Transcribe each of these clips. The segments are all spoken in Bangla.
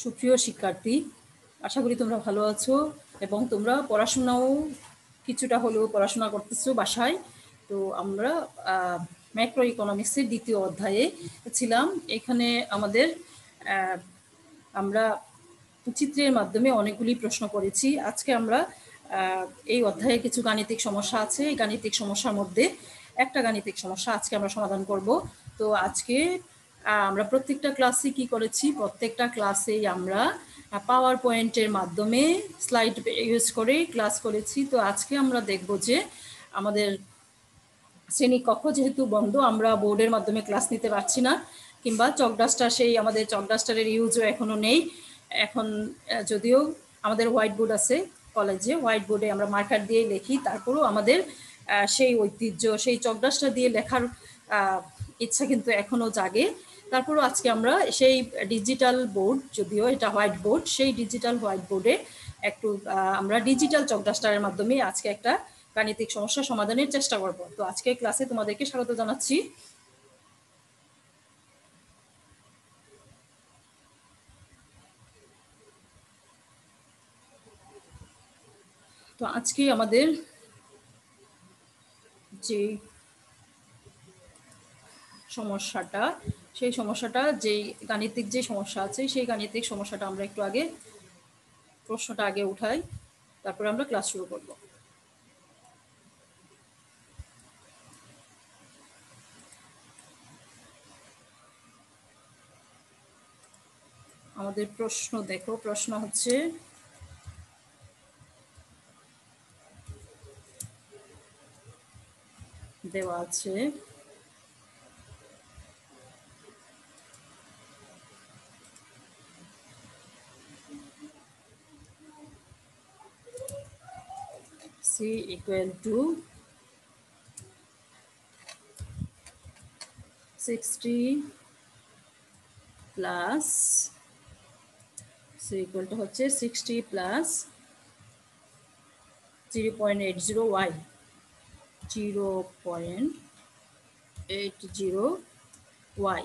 সুপ্রিয় শিক্ষার্থী, আশা করি তোমরা ভালো আছো এবং তোমরা পড়াশোনাও কিছুটা হলেও পড়াশোনা করতেছো বাসায়। তো আমরা ম্যাক্রো ইকোনমিক্সের দ্বিতীয় অধ্যায়ে ছিলাম। এখানে আমাদের আমরা চিত্রের মাধ্যমে অনেকগুলি প্রশ্ন করেছি। আজকে আমরা এই অধ্যায়ে কিছু গাণিতিক সমস্যা আছে। এই গাণিতিক সমস্যার মধ্যে একটা গাণিতিক সমস্যা আজকে আমরা সমাধান করব। তো আজকে আমরা প্রত্যেকটা ক্লাসে কি করেছি, প্রত্যেকটা ক্লাসেই আমরা পাওয়ার পয়েন্টের মাধ্যমে স্লাইড ইউজ করে ক্লাস করেছি। তো আজকে আমরা দেখব যে আমাদের শ্রেণীকক্ষ যেহেতু বন্ধ, আমরা বোর্ডের মাধ্যমে ক্লাস নিতে পারছি না, কিংবা চক ডাস্টার, সেই আমাদের চক ডাস্টারের ইউজও এখনও নেই। এখন যদিও আমাদের হোয়াইট বোর্ড আছে কলেজে, হোয়াইট বোর্ডে আমরা মার্কার দিয়ে লিখি, তারপরেও আমাদের সেই ঐতিহ্য, সেই চক ডাস্টার দিয়ে লেখার ইচ্ছা কিন্তু এখনও জাগে। তারপরও আজকে আমরা সেই ডিজিটাল বোর্ড, যদিও এটা হোয়াইট বোর্ড, সেই ডিজিটাল হোয়াইট বোর্ডে একটু আমরা ডিজিটাল চক ডাস্টারের মাধ্যমে আজকে একটা গাণিতিক সমস্যা সমাধানের চেষ্টা করব। তো আজকে ক্লাসে তোমাদেরকে স্বাগত জানাচ্ছি। তো আজকে আমাদের যে সমস্যাটা, সেই সমস্যাটা, যেই গাণিতিক যে সমস্যা আছে, সেই গাণিতিক সমস্যাটা আমরা একটু আগে প্রশ্নটা আগে উঠাই, তারপরে আমরা ক্লাস শুরু করব। আমাদের প্রশ্ন দেখো, প্রশ্ন হচ্ছে দেওয়া আছে c equal to 60 plus c equal to হচ্ছে 60 প্লাস 0.80y, 0.80y।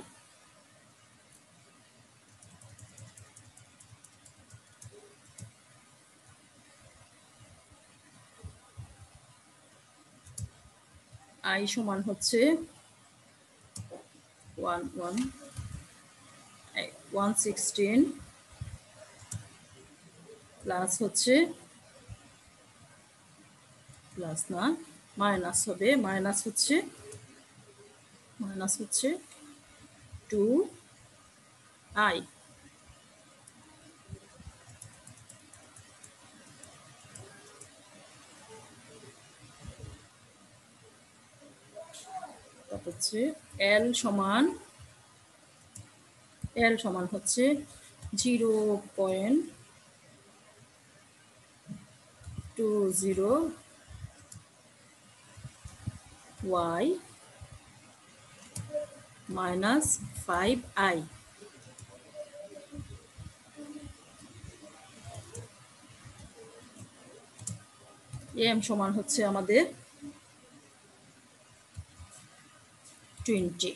i সমান হচ্ছে 116 প্লাস হচ্ছে, প্লাস না মাইনাস হবে, মাইনাস হচ্ছে 2i। তারপর হচ্ছে l সমান হচ্ছে 0.20y মাইনাস 5i। m সমান হচ্ছে আমাদের 20।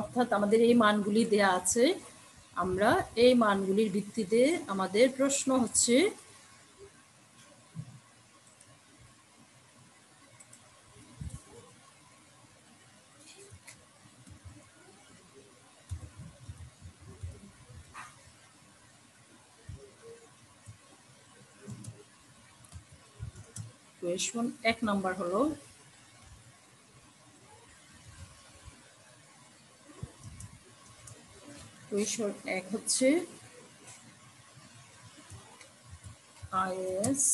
অর্থাৎ আমাদের এই মানগুলি দেয়া আছে, আমরা এই মানগুলির ভিত্তিতে আমাদের প্রশ্ন হচ্ছে কোয়েশ্চন 1 নাম্বার হলো কোয়েশ্চন 1 হচ্ছে IS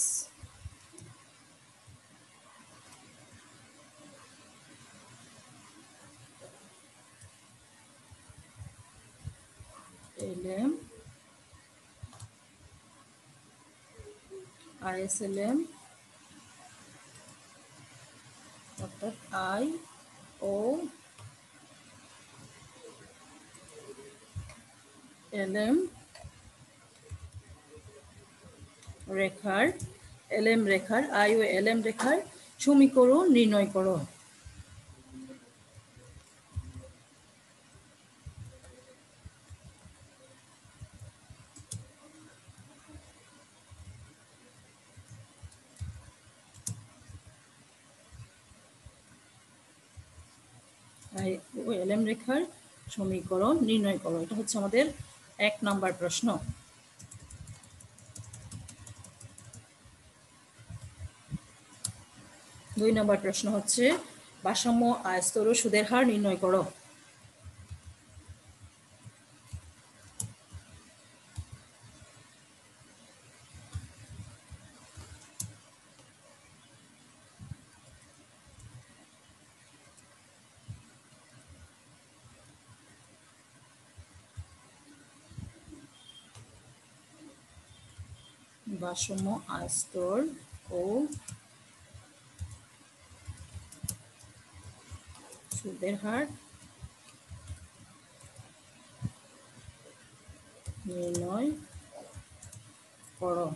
LM ISLM অর্থাৎ আই ও এলএম রেখার আই ও এলএম রেখার সমীকরণ নির্ণয় করো। আই ও এলএম রেখার সমীকরণ নির্ণয় করো। এটা হচ্ছে আমাদের 1 নম্বর প্রশ্ন। 2 নম্বর প্রশ্ন হচ্ছে ভারসাম্য আয়স্তর ও সুদের হার নির্ণয় করো। ভারসাম্য আয়স্তর ও সুদের হার নির্ণয় করো।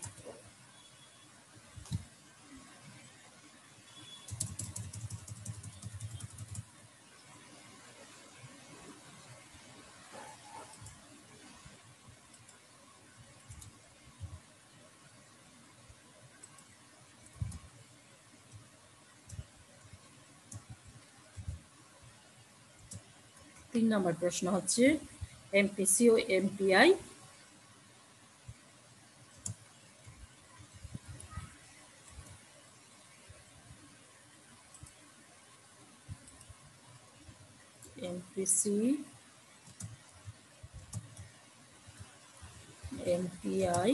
তিন নম্বর প্রশ্ন হচ্ছে এমপিসি ও এমপিআই এমপিসি এমপিআই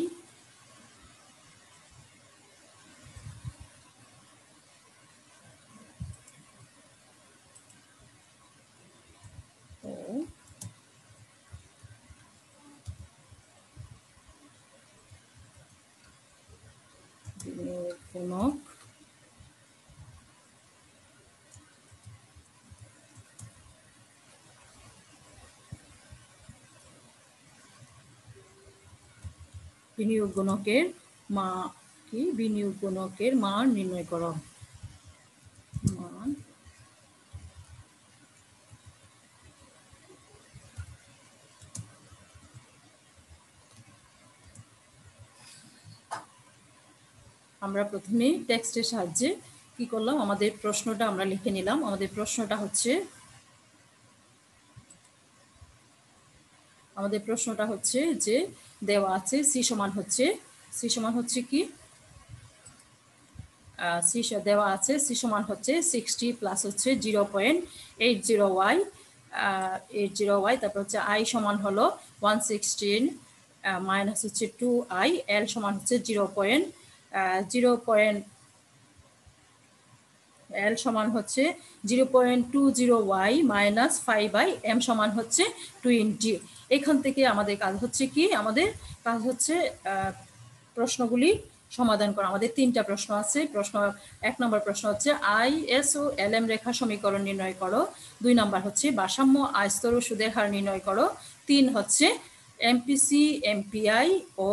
ও বিনিয়োগ গুণক বিনিয়োগ গুণকের মান নির্ণয় করো। মান আমরা প্রথমে টেক্সটের সাহায্যে কি করলাম, আমাদের প্রশ্নটা আমরা লিখে নিলাম। আমাদের প্রশ্নটা হচ্ছে যে দেওয়া আছে সি সমান হচ্ছে কি সি দেওয়া আছে সি সমান হচ্ছে 60 প্লাস হচ্ছে 0.80y তারপর হচ্ছে আই সমান হলো 116 মাইনাস হচ্ছে 2i, এল সমান হচ্ছে 0.20y মাইনাস 5i, এম সমান হচ্ছে 20। এখান থেকে আমাদের কাজ হচ্ছে প্রশ্নগুলি সমাধান করা। আমাদের 3টা প্রশ্ন আছে। 1 নম্বর প্রশ্ন হচ্ছে আইএস ও এলএম রেখা সমীকরণ নির্ণয় করো। 2 নম্বর হচ্ছে ভারসাম্য আয়স্তর ও সুদের হার নির্ণয় করো। 3 হচ্ছে এমপিসি এমপিআই ও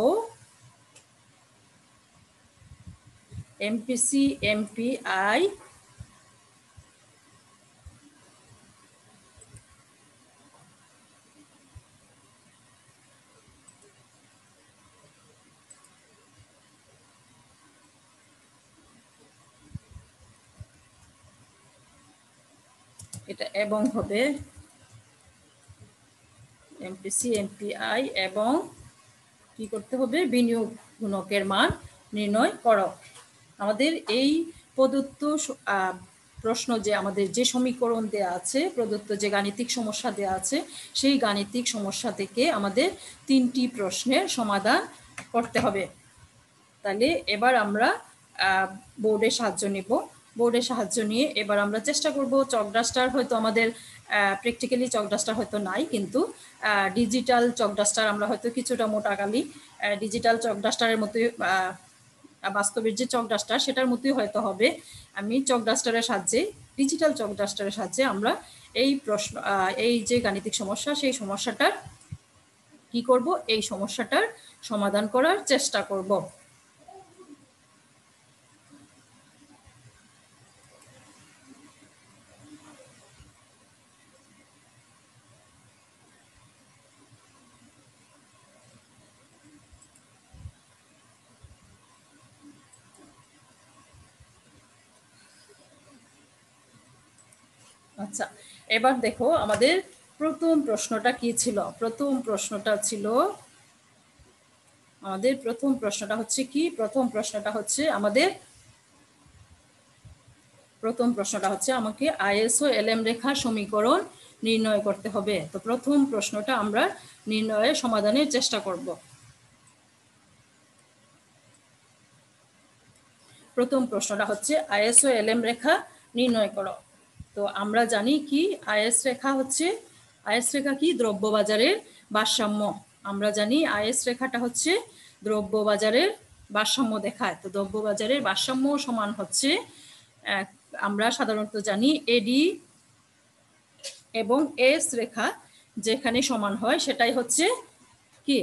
এটা এবং হবে এমপিসি এমপিআই এবং কি করতে হবে, বিনিয়োগ গুণকের মান নির্ণয় করো। আমাদের এই প্রদত্ত প্রশ্ন যে আমাদের যে সমীকরণ দেয়া আছে, প্রদত্ত যে গাণিতিক সমস্যা দেয়া আছে, সেই গাণিতিক সমস্যা থেকে আমাদের 3টি প্রশ্নের সমাধান করতে হবে। তাহলে এবার আমরা বোর্ডের সাহায্য নিয়ে এবার আমরা চেষ্টা করব। চক ডাস্টার হয়তো আমাদের প্র্যাকটিক্যালি চক ডাস্টার হয়তো নাই, কিন্তু ডিজিটাল চক ডাস্টার আমরা হয়তো কিছুটা মোটাকালি ডিজিটাল চক ডাস্টারের মতোই, বাস্তবের যে চক ডাস্টার সেটার মতোই হয়তো হবে। আমি চক ডাস্টারের সাহায্যে ডিজিটাল চক ডাস্টারের সাহায্যে আমরা এই প্রশ্ন এই যে গাণিতিক সমস্যা সেই সমস্যাটার কি করব, এই সমস্যাটার সমাধান করার চেষ্টা করব। আচ্ছা, এবার দেখো আমাদের প্রথম প্রশ্নটা কি ছিল। প্রথম প্রশ্নটা হচ্ছে কি, প্রথম প্রশ্নটা হচ্ছে আমাকে আইএসও এলএম রেখা সমীকরণ নির্ণয় করতে হবে। তো প্রথম প্রশ্নটা আমরা নির্ণয়ের সমাধানের চেষ্টা করব। প্রথম প্রশ্নটা হচ্ছে আইএসও এলএম রেখা নির্ণয় করো। তো আমরা জানি কি আইএস রেখা কি, দ্রব্যবাজারের ভারসাম্য। আমরা জানি আইএস রেখাটা হচ্ছে দ্রব্যবাজারের ভারসাম্য দেখায়। তো দ্রব্যবাজারের ভারসাম্য সমান হচ্ছে আমরা সাধারণত জানি এডি এবং এস রেখা যেখানে সমান হয় সেটাই হচ্ছে কি,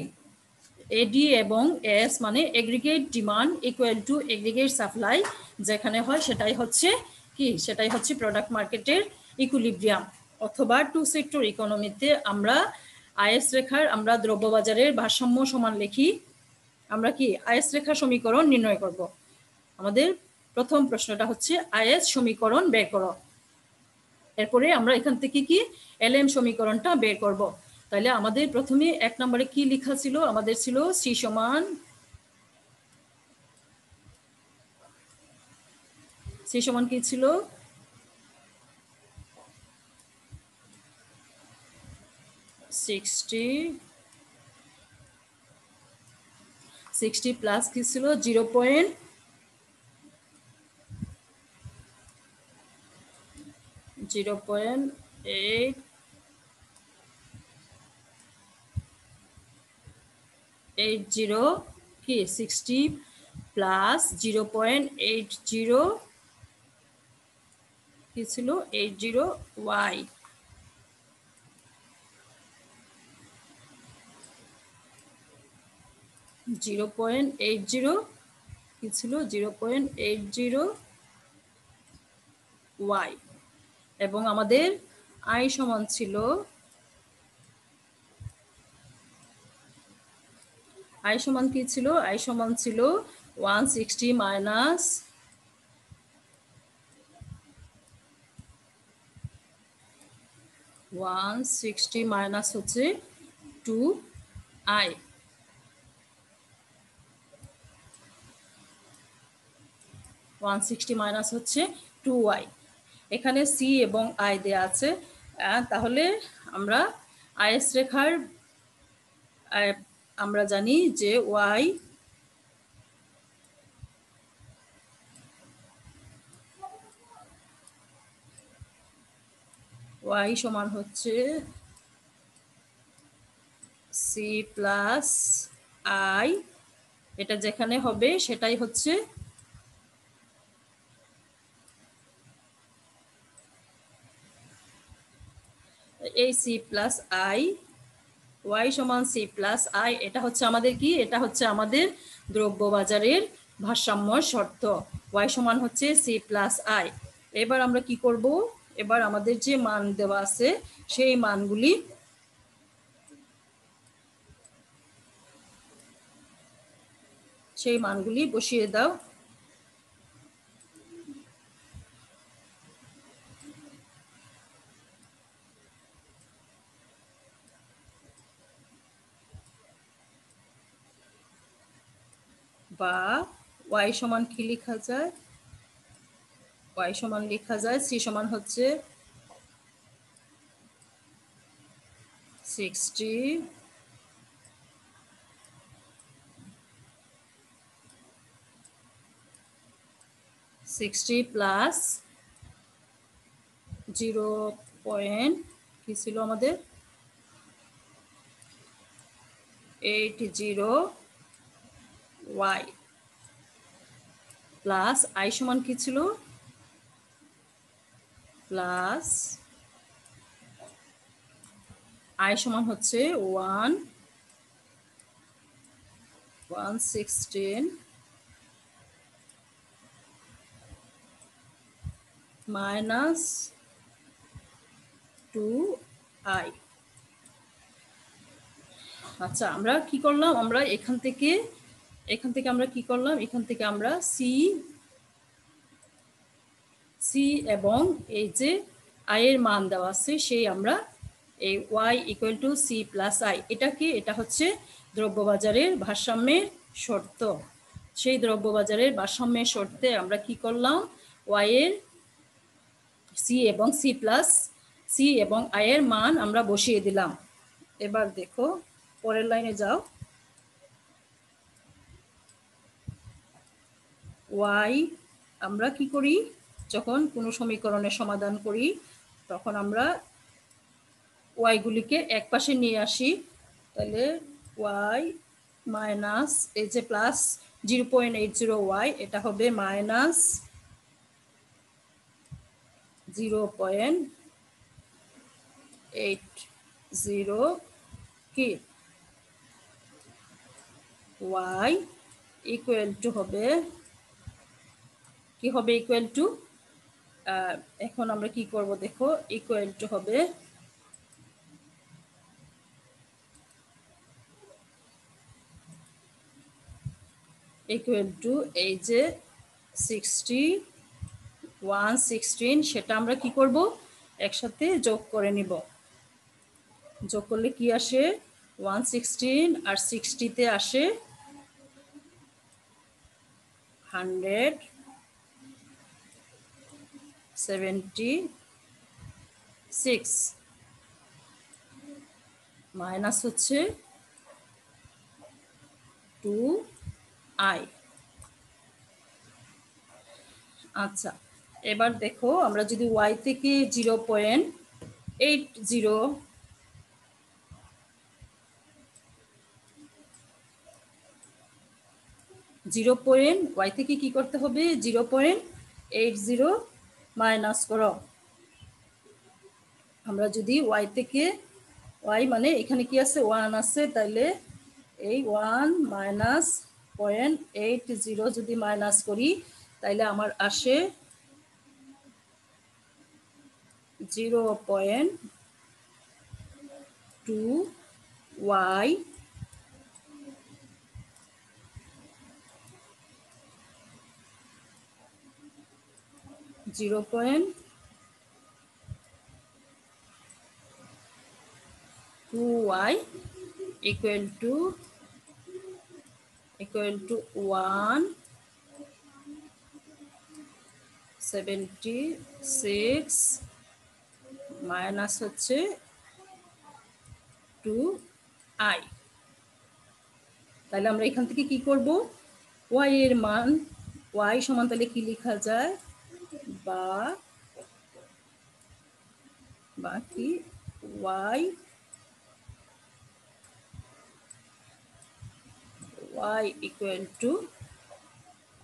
এডি এবং এস মানে aggregate demand equal to aggregate supply যেখানে হয় সেটাই হচ্ছে কি, সেটাই হচ্ছে প্রোডাক্ট মার্কেটের ইকুইলিব্রিয়াম। অথবা টু সেক্টর ইকোনমিতে আমরা আইএস রেখার আমরা দ্রব্যবাজারের ভারসাম্য সমান লিখি আমরা কি আইএস রেখা সমীকরণ নির্ণয় করব। আমাদের প্রথম প্রশ্নটা হচ্ছে আইএস সমীকরণ বের করো। এরপরে আমরা এখান থেকে কি এলএম সমীকরণটা বের করব। তাহলে আমাদের প্রথমে এক নম্বরে কি লেখা ছিল, আমাদের ছিল সি সমান কি ছিল, 60 প্লাস কি ছিল 0.8 80 কি 60 প্লাস 0.80 কি ছিল 80 Y. Zero point eight zero কি ছিল 0.80 ওয়াই। এবং আমাদের আই সমান ছিল 160 মাইনাস 160 মাইনাস হচ্ছে 2i। 160 মাইনাস হচ্ছে 2i। এখানে সি এবং আই দেয়া আছে। তাহলে আমরা আইএস রেখার আমরা জানি যে ওয়াই সমান হচ্ছে সি প্লাস আই। এটা যেখানে হবে সেটাই হচ্ছে এই সি প্লাস আই, ওয়াই সমান সি প্লাস আই। এটা হচ্ছে আমাদের কি, এটা হচ্ছে আমাদের দ্রব্যবাজারের ভারসাম্য শর্ত। ওয়াই সমান হচ্ছে সি প্লাস আই। এবার আমরা কি করব, এবার আমাদের যে মান দেওয়া আছে সেই মানগুলি বসিয়ে দাও। বা ওয়াই সমান কি লেখা যায়, ওয়াই সমান লেখা যায় সি সমান হচ্ছে 60 প্লাস 0 পয়েন্ট কি ছিল আমাদের 80 ওয়াই প্লাস আই সমান কি ছিল প্লাস আই সমান হচ্ছে 116 মাইনাস 2i। আচ্ছা, আমরা কি করলাম, আমরা এখান থেকে আমরা কি করলাম, এখান থেকে আমরা সি এবং এই যে আই এর মান দেওয়া আছে সেই আমরা এই y equal to C plus I, এটা হচ্ছে দ্রব্যবাজারের ভারসাম্যের শর্ত। সেই দ্রব্যবাজারের ভারসাম্যের শর্তে আমরা কি করলাম, y এর সি এবং আই এর মান আমরা বসিয়ে দিলাম। এবার দেখো পরের লাইনে যাও। y আমরা কি করি, যখন কোনো সমীকরণের সমাধান করি তখন আমরা y গুলিকে এক পাশে নিয়ে আসি। তাহলে y মাইনাস এই যে প্লাস 0.80y, এটা হবে মাইনাস 0.80 কি y ইকুয়াল টু হবে কি হবে, ইকুয়াল টু এখন আমরা কি করব দেখো, ইকুয়াল টু হবে ইকুয়াল টু এই যে 116, সেটা আমরা কি করব, একসাথে যোগ করে নিব। যোগ করলে কি আসে, 116 আর 60-তে আসে 176 মাইনাস হচ্ছে 2i। আচ্ছা, এবার দেখো আমরা যদি y থেকে 0.y থেকে কি করতে হবে, 0.80 মাইনাস করো। আমরা যদি y থেকে y মানে এখানে কি আছে 1 আছে, তাহলে এই 1 মাইনাস 0.80 যদি মাইনাস করি তাহলে আমার আসে 0.2y equal to 176 মাইনাস হচ্ছে 2i। তাহলে আমরা এখান থেকে কি করব, y এর মান y সমান তাহলে কি লেখা যায়, বা কি y ইকুয়াল টু,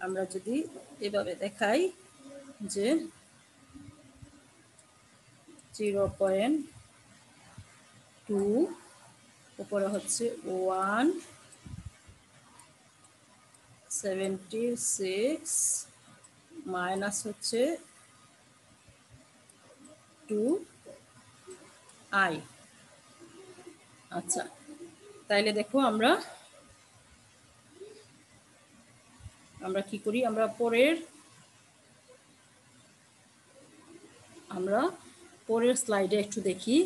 আমরা যদি এভাবে দেখাই যে 0.2 উপরে হচ্ছে 176 মাইনাস হচ্ছে 2i। আচ্ছা, তাইলে দেখো আমরা কি করি, আমরা পরের স্লাইডে একটু দেখি।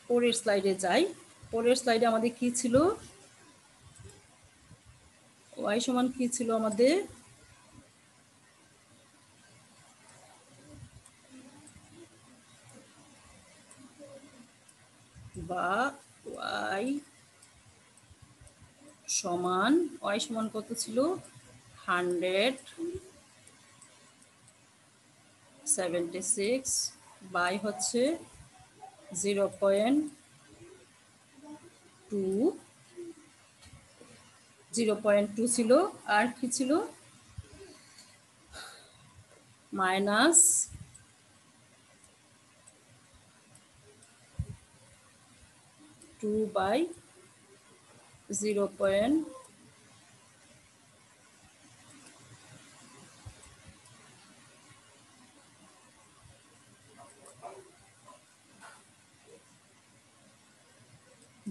পরের স্লাইডে যাই। পরের স্লাইডে আমাদের কি ছিল, y সমান কি ছিল আমাদের, বা y সমান কত ছিল, 176 বাই হচ্ছে 0.2 ছিল, আর কি ছিল মাইনাস 2/0.0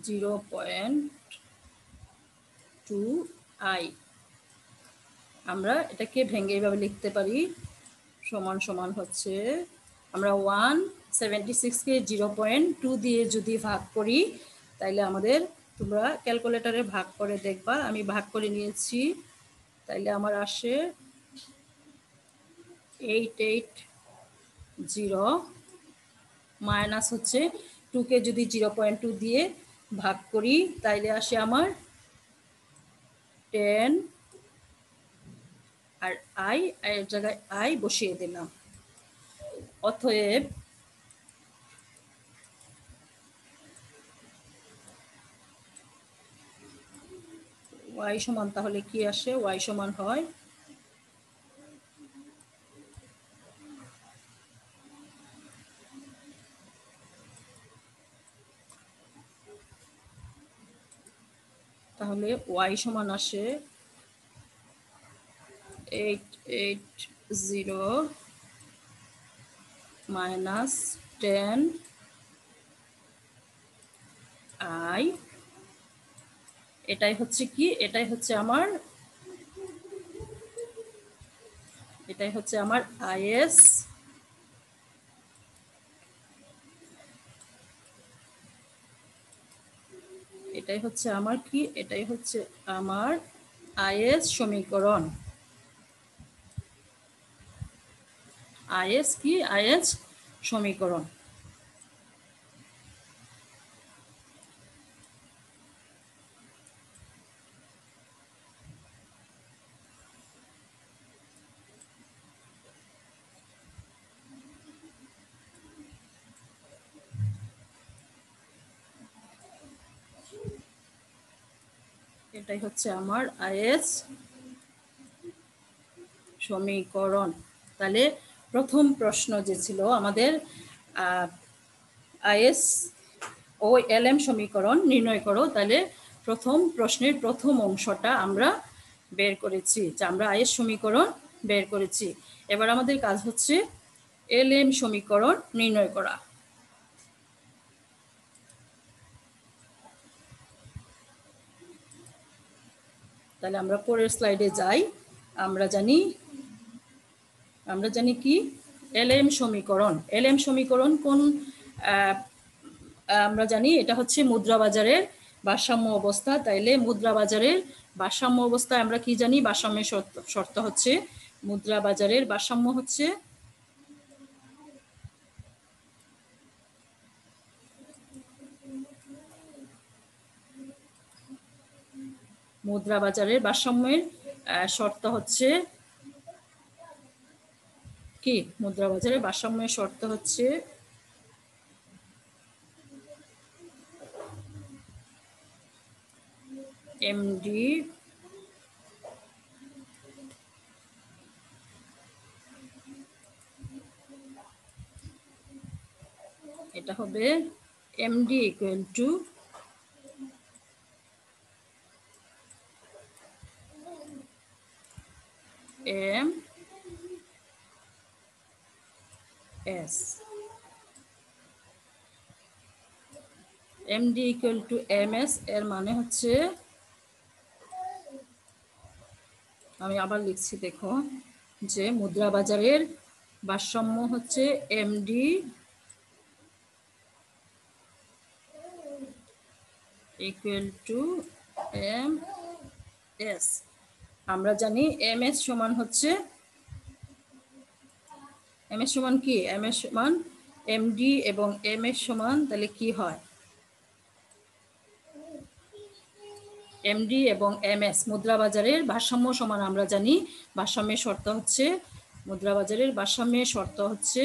0.2i। আমরা এটাকে ভেঙে এইভাবে লিখতে পারি, সমান সমান হচ্ছে, আমরা 176কে 0.2 দিয়ে যদি ভাগ করি তাইলে আমাদের, তোমরা ক্যালকুলেটরে ভাগ করে দেখবা, আমি ভাগ করে নিয়েছি, তাইলে আমার আসে 880 মাইনাস হচ্ছে 2কে যদি 0.2 দিয়ে ভাগ করি তাইলে আসে আমার 10, আর আই এর জায়গায় আই বসিয়ে দিলাম। অতএব y সমান তাহলে কি আসে, y সমান হয় তাহলে y সমান আসে 880 মাইনাস 10i। এটাই হচ্ছে কি, এটাই হচ্ছে আমার আইএস, এটাই হচ্ছে আমার কি, এটাই হচ্ছে আমার আইএস সমীকরণ। আইএস কি, আইএস সমীকরণ। এটাই হচ্ছে আমার আইএস সমীকরণ। তাহলে প্রথম প্রশ্ন যে ছিল আমাদের আইএস ও এলএম সমীকরণ নির্ণয় করো, তাহলে প্রথম প্রশ্নের প্রথম অংশটা আমরা বের করেছি, যে আমরা আইএস সমীকরণ বের করেছি। এবার আমাদের কাজ হচ্ছে এলএম সমীকরণ নির্ণয় করা। তাহলে আমরা পরের স্লাইডে যাই। আমরা জানি কি এলএম সমীকরণ। এলএম সমীকরণ কোন, আমরা জানি এটা হচ্ছে মুদ্রা বাজারের ভারসাম্য অবস্থা। তাইলে মুদ্রা বাজারের ভারসাম্য অবস্থায় আমরা কি জানি, ভারসাম্যের শর্ত হচ্ছে, মুদ্রা বাজারের ভারসাম্য হচ্ছে মুদ্রা বাজারের ভারসাম্যের শর্ত হচ্ছে কি, মুদ্রা বাজারের ভারসাম্যের শর্ত হচ্ছে এমডি এটা হবে MD equal to M S. MD equal to M S এর মানে হচ্ছে, আমি আবার লিখছি দেখো, যে মুদ্রা বাজারের ভারসাম্য হচ্ছে MD equal to M S. আমরা জানি এম এস সমান হচ্ছে, এম এস সমান কি, এম এস সমান এমডি এবং এম এস সমান, তাহলে কি হয়, এমডি এবং এম এস মুদ্রা বাজারের ভারসাম্য সমান, আমরা জানি ভারসাম্যের শর্ত হচ্ছে, মুদ্রা বাজারের ভারসাম্যের শর্ত হচ্ছে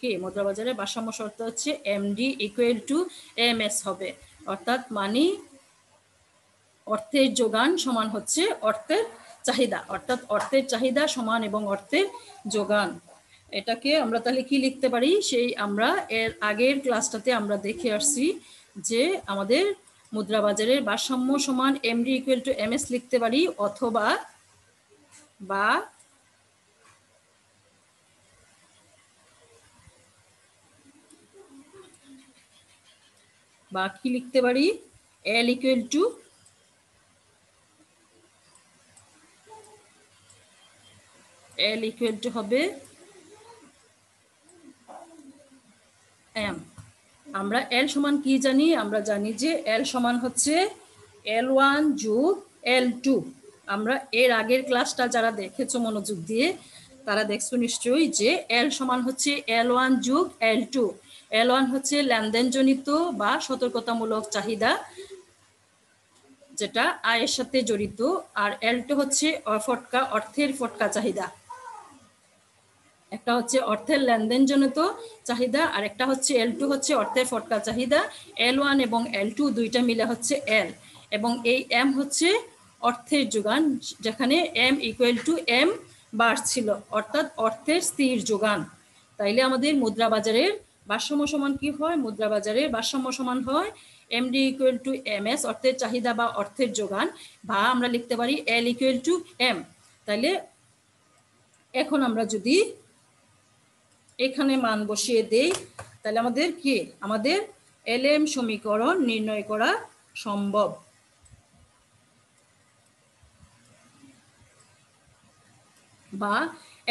কি, মুদ্রা বাজারের ভারসাম্য শর্ত হচ্ছে MD equal to M S হবে। অর্থাৎ মানি অর্থের যোগান সমান হচ্ছে অর্থের চাহিদা, অর্থাৎ অর্থের চাহিদা সমান এবং অর্থের যোগান। এটাকে আমরা তাহলে কি লিখতে পারি, সেই আমরা এর আগের ক্লাসটাতে আমরা দেখে আসছি যে আমাদের মুদ্রা বাজারের ভারসাম্য সমান এমডি ইকুয়াল টু এমএস লিখতে পারি, অথবা বা বা কি লিখতে পারি, এল ইকুয়াল টু হবে এম। আমরা এল সমান কি জানি, আমরা জানি যে এল সমান হচ্ছে L1 যোগ L2। আমরা এর আগের ক্লাসটা যারা দেখেছো মনোযোগ দিয়ে তারা দেখছো নিশ্চয়ই যে এল সমান হচ্ছে L1 যোগ L2। L1 হচ্ছে লেনদেনজনিত বা সতর্কতামূলক চাহিদা, যেটা আয়ের সাথে জড়িত, আর L2 হচ্ছে অর্থের ফটকা চাহিদা। একটা হচ্ছে অর্থের লেনদেনজনিত চাহিদা, আর একটা হচ্ছে L2 হচ্ছে অর্থের ফটকা চাহিদা। L1 এবং L2 দুইটা মিলে হচ্ছে L, এবং এই M হচ্ছে অর্থের যোগান, যেখানে M ইকুয়াল টু M বার ছিল, অর্থাৎ অর্থের স্থির যোগান। তাইলে আমাদের মুদ্রা বাজারের ভারসাম্য সমান কি হয়, মুদ্রা বাজারের ভারসাম্য সমান হয় এমডি ইকুয়াল টু এমএস, অর্থের চাহিদা বা অর্থের যোগান, বা আমরা লিখতে পারি এল ইকুয়াল টু এম। তাইলে এখন আমরা যদি এখানে মান বসিয়ে দেই তাহলে আমাদের কি, আমাদের এলএম সমীকরণ নির্ণয় করা সম্ভব। বা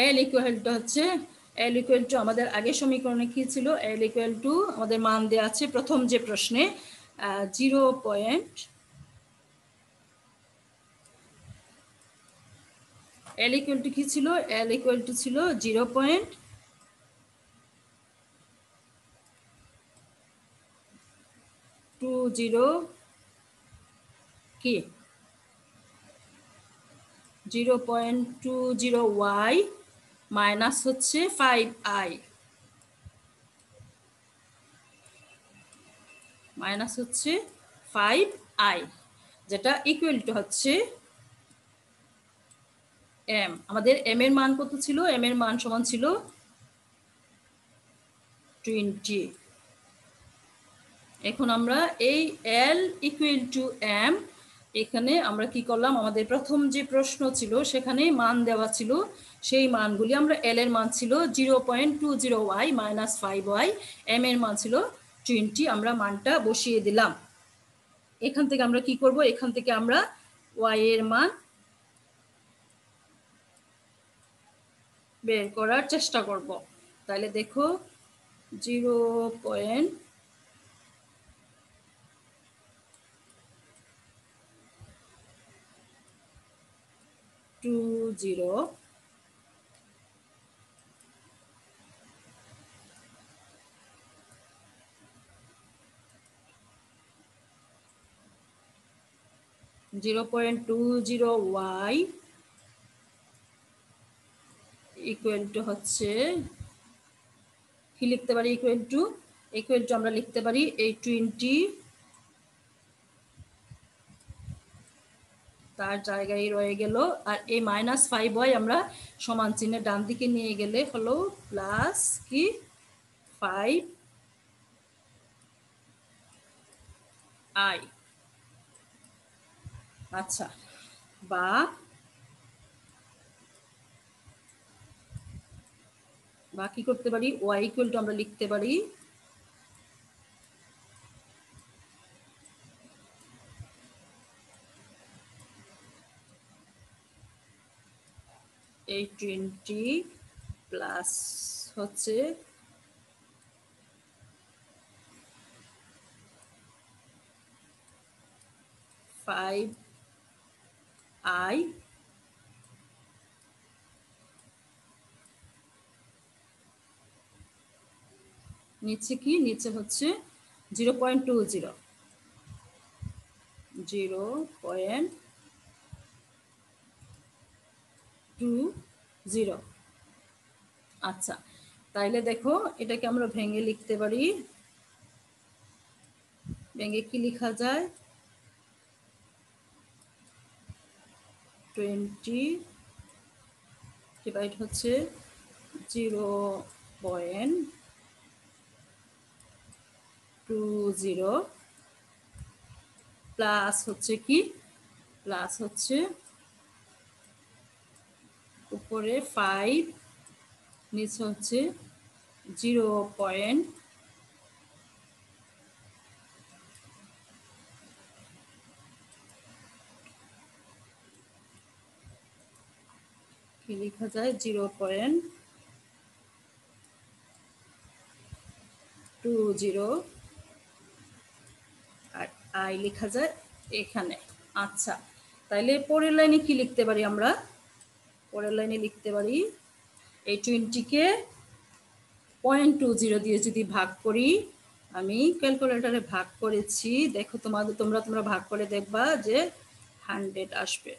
এল ইকুয়াল টু হচ্ছে, এল ইকুয়াল টু আমাদের আগের সমীকরণে কি ছিল, এল ইকুয়াল টু আমাদের মান দেওয়া আছে প্রথম যে প্রশ্নে 0. এল ইকুয়াল টু কি ছিল, এল ইকুয়াল টু ছিল 0.20 কি 0.20y মাইনাস হচ্ছে 5i, মাইনাস হচ্ছে 5i, যেটা ইকুয়াল টু হচ্ছে এম। আমাদের এম এর মান কত ছিল, এম এর মান সমান ছিল 20। এখন আমরা এই এল ইকুয়াল টু এম, এখানে আমরা কি করলাম, আমাদের প্রথম যে প্রশ্ন ছিল সেখানে মান দেওয়া ছিল, সেই মানগুলি আমরা এল এর মান ছিল 0.20y মাইনাস 5y, এম এর মান ছিল 20, আমরা মানটা বসিয়ে দিলাম। এখান থেকে আমরা কি করব, এখান থেকে আমরা ওয়াই এর মান বের করার চেষ্টা করব। তাহলে দেখো 0.20 0.20y ইকুয়াল টু হচ্ছে কি লিখতে পারি, ইকুয়াল টু আমরা লিখতে পারি এই 20, তার জায়গায় রয়ে গেল, আর এই মাইনাস 5y আমরা সমান চিহ্নের ডান দিকে নিয়ে গেলে হলো প্লাস কি 5i। আচ্ছা, বা কি করতে পারি, y ইকুয়াল টু আমরা লিখতে পারি এই 20 প্লাস হচ্ছে 5i নিচে কি, নিচে হচ্ছে 0.20 0.20। আচ্ছা, তাইলে দেখো এটাকে আমরা ভেঙে লিখতে পারি, ভেঙে কি লেখা যায়, 20 ডিভাইড হচ্ছে 0.20 প্লাস হচ্ছে কি, প্লাস হচ্ছে উপরে 5, নিচে হচ্ছে 0. কি লেখা যায় 0.20 আর আই লেখা যায় এখানে। আচ্ছা, তাহলে পরের লাইনে কি লিখতে পারি আমরা? পরের লাইনে লিখতে পারি এই 20-কে 0.20 দিয়ে যদি ভাগ করি, আমি ক্যালকুলেটরে ভাগ করেছি, দেখো তোমরা ভাগ করে দেখবা যে 100 আসবে।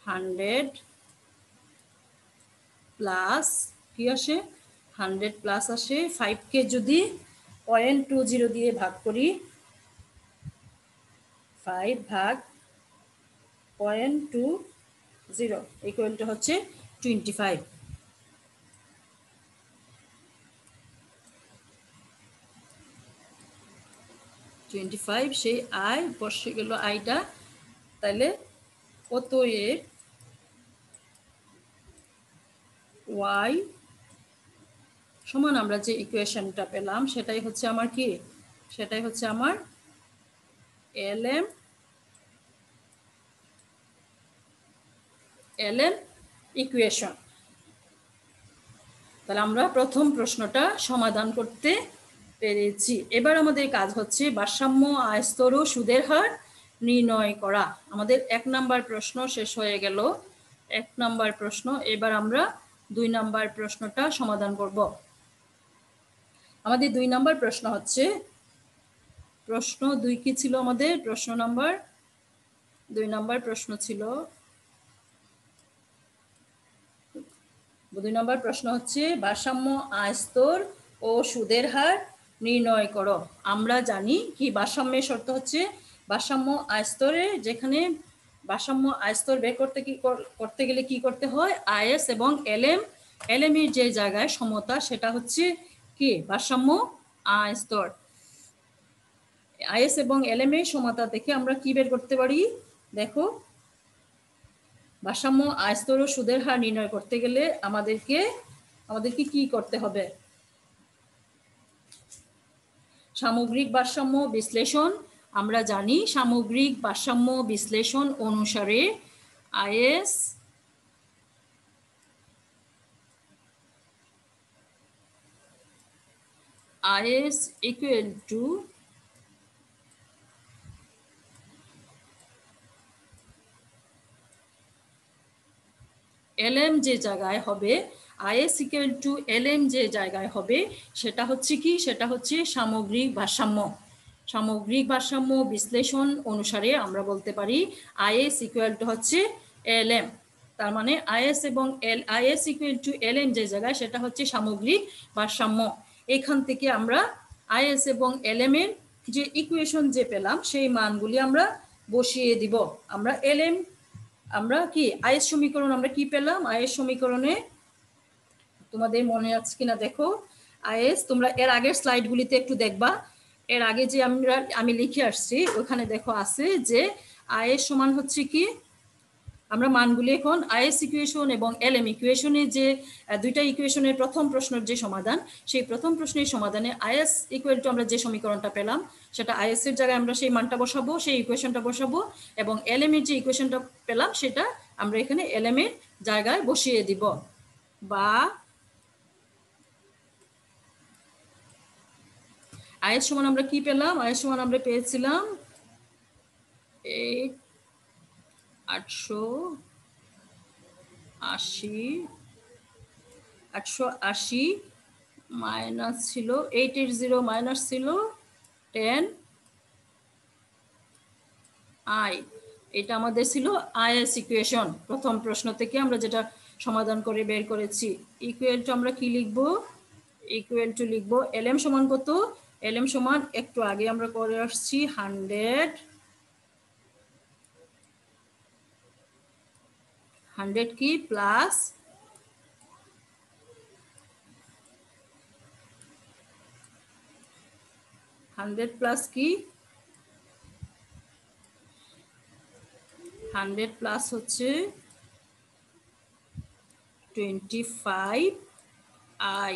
100 প্লাস কি আসে, 100 প্লাস আসে 5-কে যদি 0.20 দিয়ে ভাগ করি, 5 ভাগ 0.20 ইকুয়াল টু হচ্ছে 25। 25 সেই আই বসে গেল আইটা। তাহলে অতএব ওয়াই সমান আমরা যে ইকুয়েশনটা পেলাম সেটাই হচ্ছে আমার কি, সেটাই হচ্ছে আমার এলএম ইকুয়েশন। তাহলে আমরা প্রথম প্রশ্নটা সমাধান করতে পেরেছি। এবার আমাদের কাজ হচ্ছে ভারসাম্য আয়স্তর ও সুদের হার নির্ণয় করা। আমাদের 1 নাম্বার প্রশ্ন শেষ হয়ে গেল। 1 নাম্বার প্রশ্ন। এবার আমরা 2 নাম্বার প্রশ্নটা সমাধান করব। আমাদের 2 নাম্বার প্রশ্ন হচ্ছে, প্রশ্ন 2 কি ছিল আমাদের? প্রশ্ন নাম্বার 2 নাম্বার প্রশ্ন ছিল, 2 নম্বর প্রশ্ন হচ্ছে ভারসাম্য আয়স্তর ও সুদের হার নির্ণয় করো। আমরা জানি কি ভারসাম্যের শর্ত হচ্ছে ভারসাম্য আয়স্তরে, যেখানে ভারসাম্য আয়স্তর বের করতে গেলে কি করতে হয়, আইএস এবং এলএম এর যে জায়গায় সমতা সেটা হচ্ছে কি ভারসাম্য আয়স্তর। আইএস এবং এলএম এর সমতা দেখে আমরা কি বের করতে পারি, দেখো ভারসাম্য আয়স্তর ও সুদের হার নির্ণয় করতে গেলে আমাদেরকে কি করতে হবে, সামগ্রিক ভারসাম্য বিশ্লেষণ। আমরা জানি সামগ্রিক ভারসাম্য বিশ্লেষণ অনুসারে আইএস ইকুয়াল টু এলএম যে জায়গায় হবে, আইএস ইকুয়াল টু এলএম যে জায়গায় হবে সেটা হচ্ছে কি, সেটা হচ্ছে সামগ্রিক ভারসাম্য। সামগ্রিক ভারসাম্য বিশ্লেষণ অনুসারে আমরা বলতে পারি আইএস ইকুয়াল টু হচ্ছে এলএম। তার মানে আইএস এবং আইএস ইকুয়াল টু এলএম যে জায়গায় সেটা হচ্ছে সামগ্রিক ভারসাম্য। এখান থেকে আমরা আইএস এবং এলএম এর যে ইকুয়েশন যে পেলাম সেই মানগুলি আমরা বসিয়ে দিব। আমরা এলএম, আমরা কি আইএস সমীকরণ আমরা কি পেলাম, আইএস সমীকরণে তোমাদের মনে আছে কিনা দেখো, আইএস তোমরা এর আগের স্লাইডগুলিতে একটু দেখবা, এর আগে যে আমি লিখে আসছি ওখানে দেখো আছে যে আইএস সমান হচ্ছে কি, আমরা মানগুলি এখন আইএস ইকুয়েশন এবং এলএম ইকুয়েশনে যে দুইটা ইকুয়েশনের প্রথম প্রশ্নের যে সমাধান, সেই প্রথম প্রশ্নের সমাধানে আইএস ইকুয়াল টু আমরা যে সমীকরণটা পেলাম সেটা আইএস এর জায়গায় আমরা সেই মানটা বসাবো, সেই ইকুয়েশনটা বসাবো, এবং এলএম এর যে ইকুয়েশনটা পেলাম সেটা আমরা এখানে এলএম এর জায়গায় বসিয়ে দিব। বা আইএস সমান আমরা কি পেলাম, আইএস সমান আমরা পেয়েছিলাম 880 মাইনাস ছিল 880 মাইনাস ছিল 10 আই। এটা আমাদের ছিল আইএস ইকুয়েশন। প্রথম প্রশ্ন থেকে আমরা যেটা সমাধান করে বের করেছি। ইকুয়াল টু আমরা কি লিখব, ইকুয়াল টু লিখব এলএম সমান কত, এলএম সমান একটু আগে আমরা করে আসছি 100 100 কি প্লাস 100 প্লাস কি 100 প্লাস হচ্ছে 25i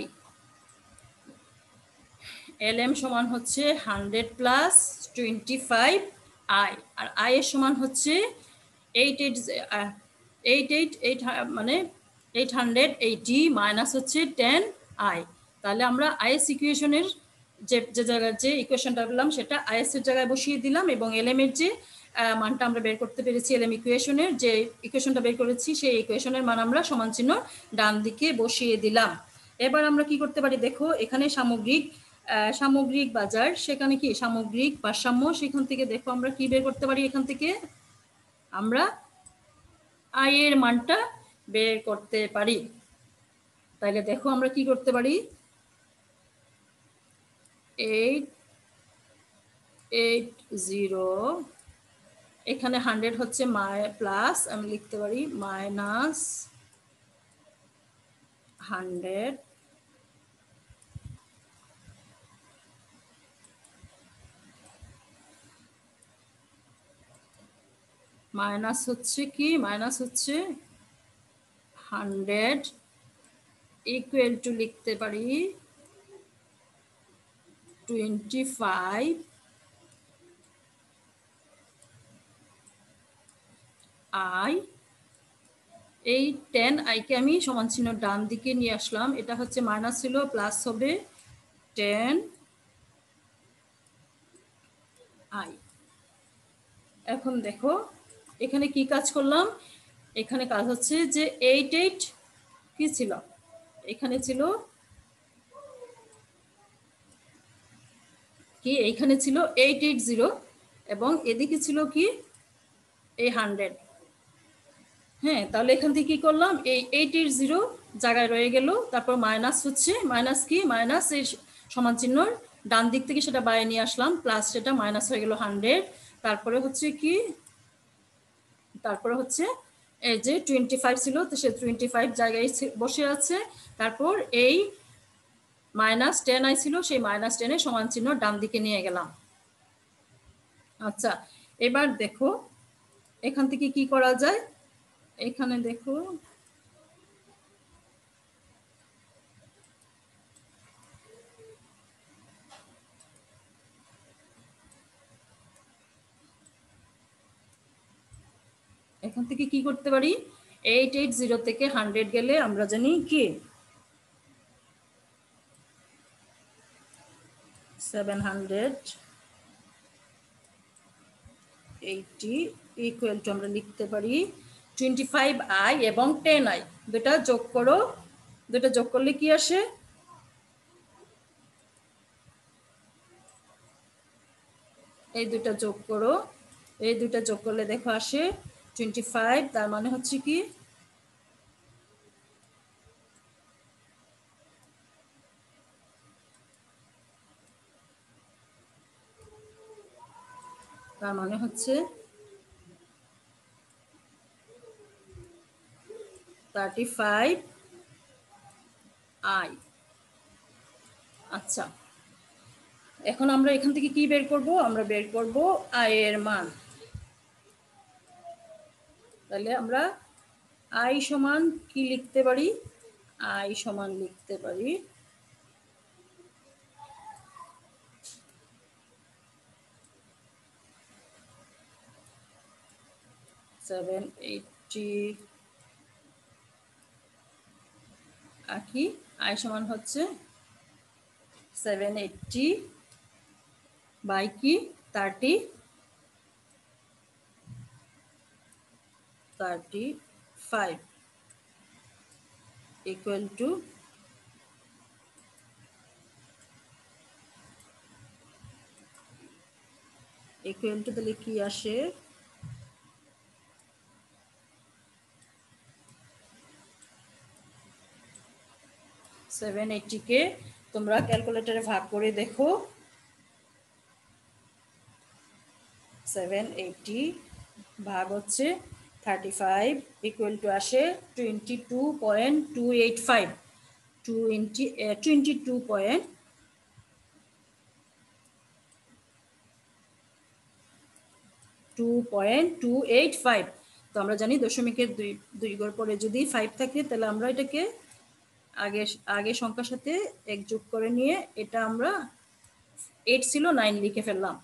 lm সমান হচ্ছে 100 প্লাস 25i আর i এর সমান হচ্ছে 888 মানে 880 মাইনাস হচ্ছে 10i। তাহলে আমরা আইএস ইকুয়েশনের যে জায়গায় যে ইকুয়েশনটা পেলাম সেটা আইএস এর জায়গায় বসিয়ে দিলাম এবং এলএম এর যে মানটা আমরা বের করতে পেরেছি এলএম ইকুয়েশনের যে ইকুয়েশনটা বের করেছি সেই ইকুয়েশনের মান আমরা সমান চিহ্ন ডান দিকে বসিয়ে দিলাম। এবার আমরা কি করতে পারি দেখো, এখানে সামগ্রিক বাজার, সেখানে কি সামগ্রিক ভারসাম্য, সেখান থেকে দেখো আমরা কি বের করতে পারি, এখান থেকে আমরা আই এর মানটা বের করতে পারি। তাহলে দেখো আমরা কি করতে পারি, 880 এখানে 100 হচ্ছে প্লাস আমি লিখতে পারি মাইনাস 100 মাইনাস হচ্ছে কি মাইনাস হচ্ছে 100 ইকুয়াল টু লিখতে পারি 25 আই। এই 10 আইকে আমি সমান চিহ্ন ডান দিকে নিয়ে আসলাম, এটা হচ্ছে মাইনাস ছিল প্লাস হবে 10 আই। এখন দেখো এখানে কি কাজ করলাম, এখানে কাজ হচ্ছে যে 88 কি ছিল, এখানে ছিল কি এইখানে ছিল 880 এবং এদিকে ছিল কি এই 100। হ্যাঁ, তাহলে এখান থেকে কি করলাম, এই 880 জায়গায় রয়ে গেল, তারপর মাইনাস হচ্ছে মাইনাস কি মাইনাস এই সমান চিহ্ন ডান দিক থেকে সেটা বাইরে নিয়ে আসলাম, প্লাস সেটা মাইনাস হয়ে গেল 100। তারপরে হচ্ছে কি তারপরে হচ্ছে এই যে 25 ছিল তো সে 25 জায়গায় বসে আছে, তারপর এই মাইনাস 10i ছিল সেই মাইনাস 10 এর সমান চিহ্ন ডান দিকে নিয়ে গেলাম। আচ্ছা, এবার দেখো এখান থেকে কি করা যায়, এখানে দেখো এখান থেকে কি করতে পারি, 880 থেকে 100 গেলে আমরা জানি কি 780 ইকুয়াল টু আমরা লিখতে পারি 25i এবং 10i, দুটা যোগ করো, দুটা যোগ করলে কি আসে, এই দুটা যোগ করো, এই দুটা যোগ করলে দেখো আসে 25, তার মানে হচ্ছে কি তার মানে হচ্ছে 35i। আচ্ছা, এখন আমরা এখান থেকে কি বের করব, আমরা বের করব আই এর মান। তাহলে আমরা আই সমান কি লিখতে পারি, আই সমান লিখতে পারি 780 কি আই সমান হচ্ছে 780 বাই কি 35 ইকুয়াল টু তাহলে কি আসে, সেভেন এইটিকে তোমরা ক্যালকুলেটরে ভাগ করে দেখো, 780 ভাগ হচ্ছে 35 ইকুয়াল টু আসে 22.285 22.285। তো আমরা জানি দশমিকের দুই ঘর পরে যদি 5 থাকে তাহলে আমরা এটাকে আগে আগে সংখ্যার সাথে এক যোগ করে নিয়ে এটা আমরা 8 ছিল 9 লিখে ফেললাম।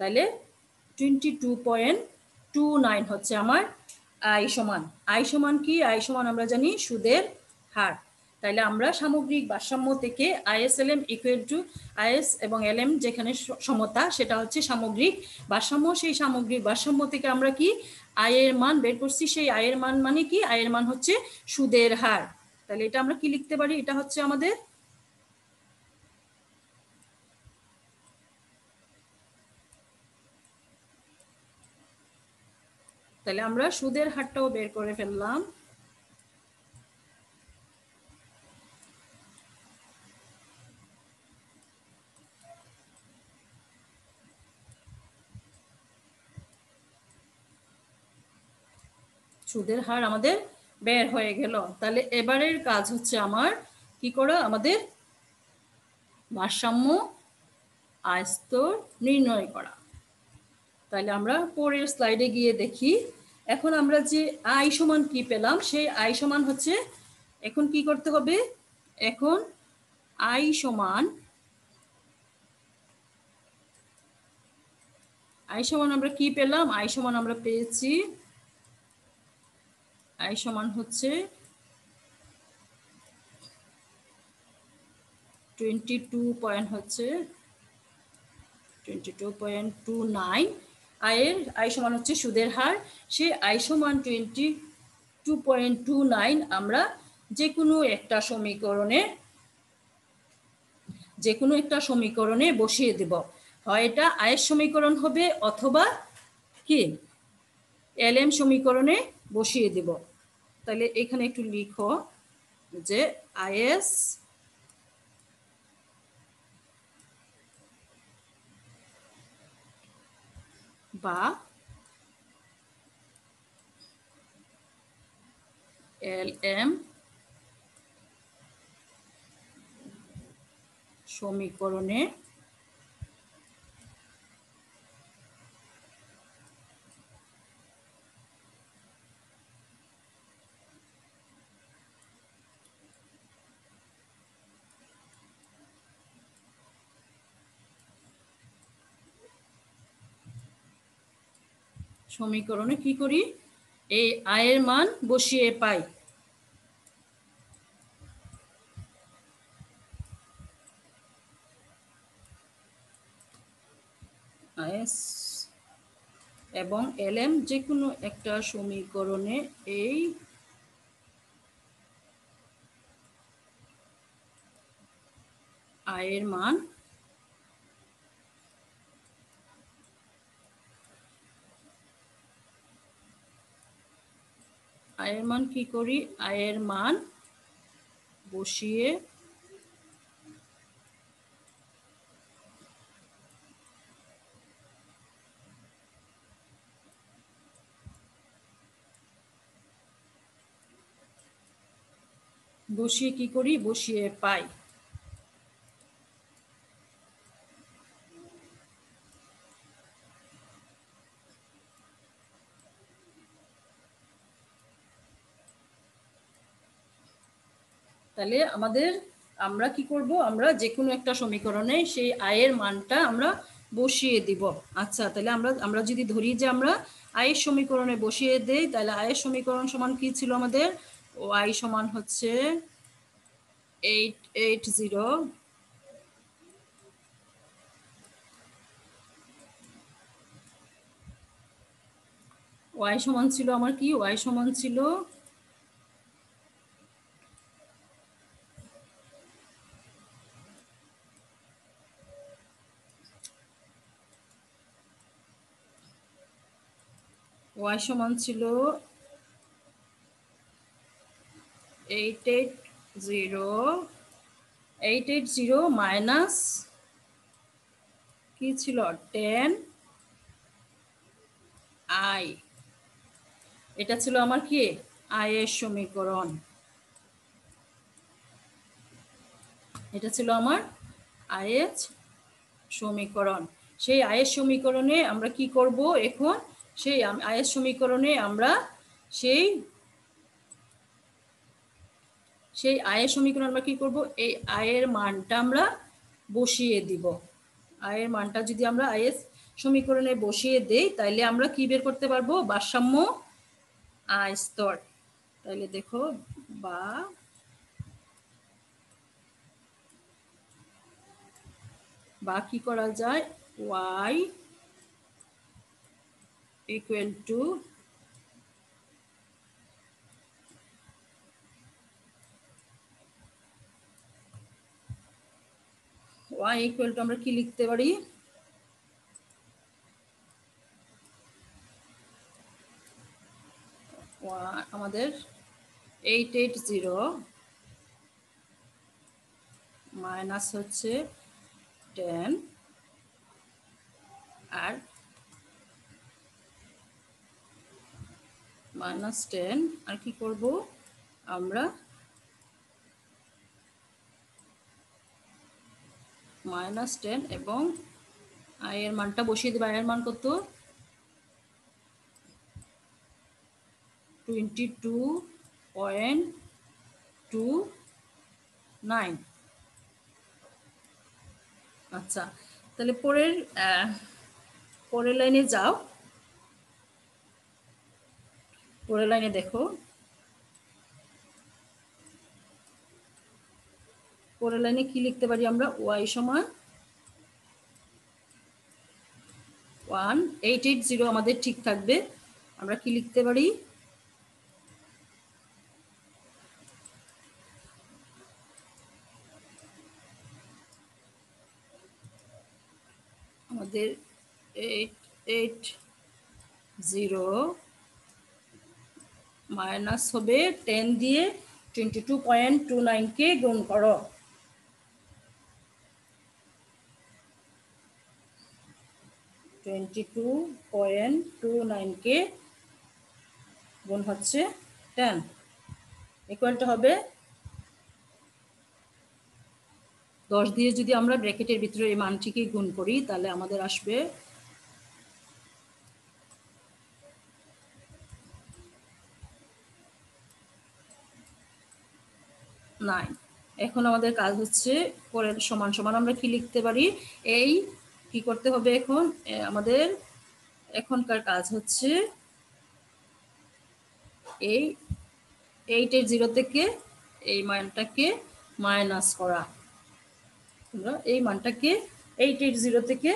তাহলে 22.29 হচ্ছে আমার আই সমান কি? আই সমান আমরা জানি সুদের হার। তাহলে আমরা সামগ্রিক ভারসাম্য থেকে আইএসএলএম ইকুয়াল টু আইএস এবং এলএম যেখানে সমতা, সেটা হচ্ছে সামগ্রিক ভারসাম্য। সেই সামগ্রিক ভারসাম্য থেকে আমরা কি আয়ের মান বের করছি। সেই আয়ের মান মানে কি? আয়ের মান হচ্ছে সুদের হার। তাহলে এটা আমরা কি লিখতে পারি? এটা হচ্ছে আমাদের তাহলে আমরা সুদের হারটাও বের করে ফেললাম। সুদের হার আমাদের বের হয়ে গেল। তাহলে এবারের কাজ হচ্ছে আমার কি করা? আমাদের ভারসাম্য আয় স্তর নির্ণয় করা। তাহলে আমরা পরের স্লাইডে গিয়ে দেখি। এখন আমরা যে আই সমান কি পেলাম, সেই আই সমান হচ্ছে এখন কি করতে হবে? এখন আই সমান আমরা কি পেলাম? আই সমান আমরা পেয়েছি, আই সমান হচ্ছে 22.29। আই সমান হচ্ছে সুদের হার। সেই আই সমান 22.29 আমরা যে কোনো একটা সমীকরণে বসিয়ে দেব। হয় এটা আয়ের সমীকরণ হবে অথবা কি এলএম সমীকরণে বসিয়ে দেব। তাহলে এখানে একটু লিখো যে আইএস বা এলএম সমীকরণে কি করি? এই আয়ের মান বসিয়ে পাই। আইএস এবং এলএম যে কোনো একটা সমীকরণে এই আয়ের মান কি করি? আয়ের মান বসিয়ে কি করি? বসিয়ে পাই। তাহলে আমরা কি করব? আমরা যে কোনো একটা সমীকরণে সেই আয়ের মানটা আমরা বসিয়ে দিব। আচ্ছা, তাহলে আমরা যদি ধরি যে আমরা আয়ের সমীকরণে বসিয়ে দেই, তাহলে আয়ের সমীকরণ সমান কি ছিল আমাদের? ও আই সমান হচ্ছে 880 ওয়াই সমান ছিল আমার কি? ওয়াই সমান ছিল ওয়াই সমান ছিল 880 মাইনাস কি ছিল? 10 আই। এটা ছিল আমার কি আয়ের সমীকরণ, এটা ছিল আমার আয়ের সমীকরণ। সেই আয়ের সমীকরণে আমরা কি করব এখন, সেই আয়ের সমীকরণে আমরা সেই সেই আয়ের সমীকরণ আমরা কি করব, এই আয়ের মানটা আমরা বসিয়ে দিব। আয়ের মানটা যদি আমরা আয়ের সমীকরণে বসিয়ে দেই তাহলে আমরা কি বের করতে পারবো, ভারসাম্য আয় স্তর। তাহলে দেখো বা কি করা যায়, y ইকুয়াল টু আমরা কি লিখতে পারি, আমাদের 880 মাইনাস হচ্ছে 10 আর মাইনাস 10 আর কি করব আমরা মাইনাস 10 এবং আয়ের মানটা বসিয়ে দেব। আয়ের মান কত, 22.29। আচ্ছা, তাহলে পরের লাইনে যাও, পরের লাইনে দেখো, পরের লাইনে কি লিখতে পারি আমরা, y সমান 1880 আমাদের ঠিক থাকবে। আমরা কি লিখতে পারি, আমাদের 880 মাইনাস হবে 10 দিয়ে 22.29 কে গুণ করো, 22.29 কে গুণ হচ্ছে 10 ইকুয়ালটা হবে 10 দিয়ে যদি আমরা ব্র্যাকেটের ভিতরে এই মানটিকে গুণ করি তাহলে আমাদের আসবে 9। এখন আমাদের কাজ হচ্ছে পরের সমান সমান আমরা কি লিখতে পারি, এই কি করতে হবে এখন, আমাদের এখনকার কাজ হচ্ছে এই 880 থেকে এই মানটাকে মাইনাস করা। আমরা এই মানটাকে 880 থেকে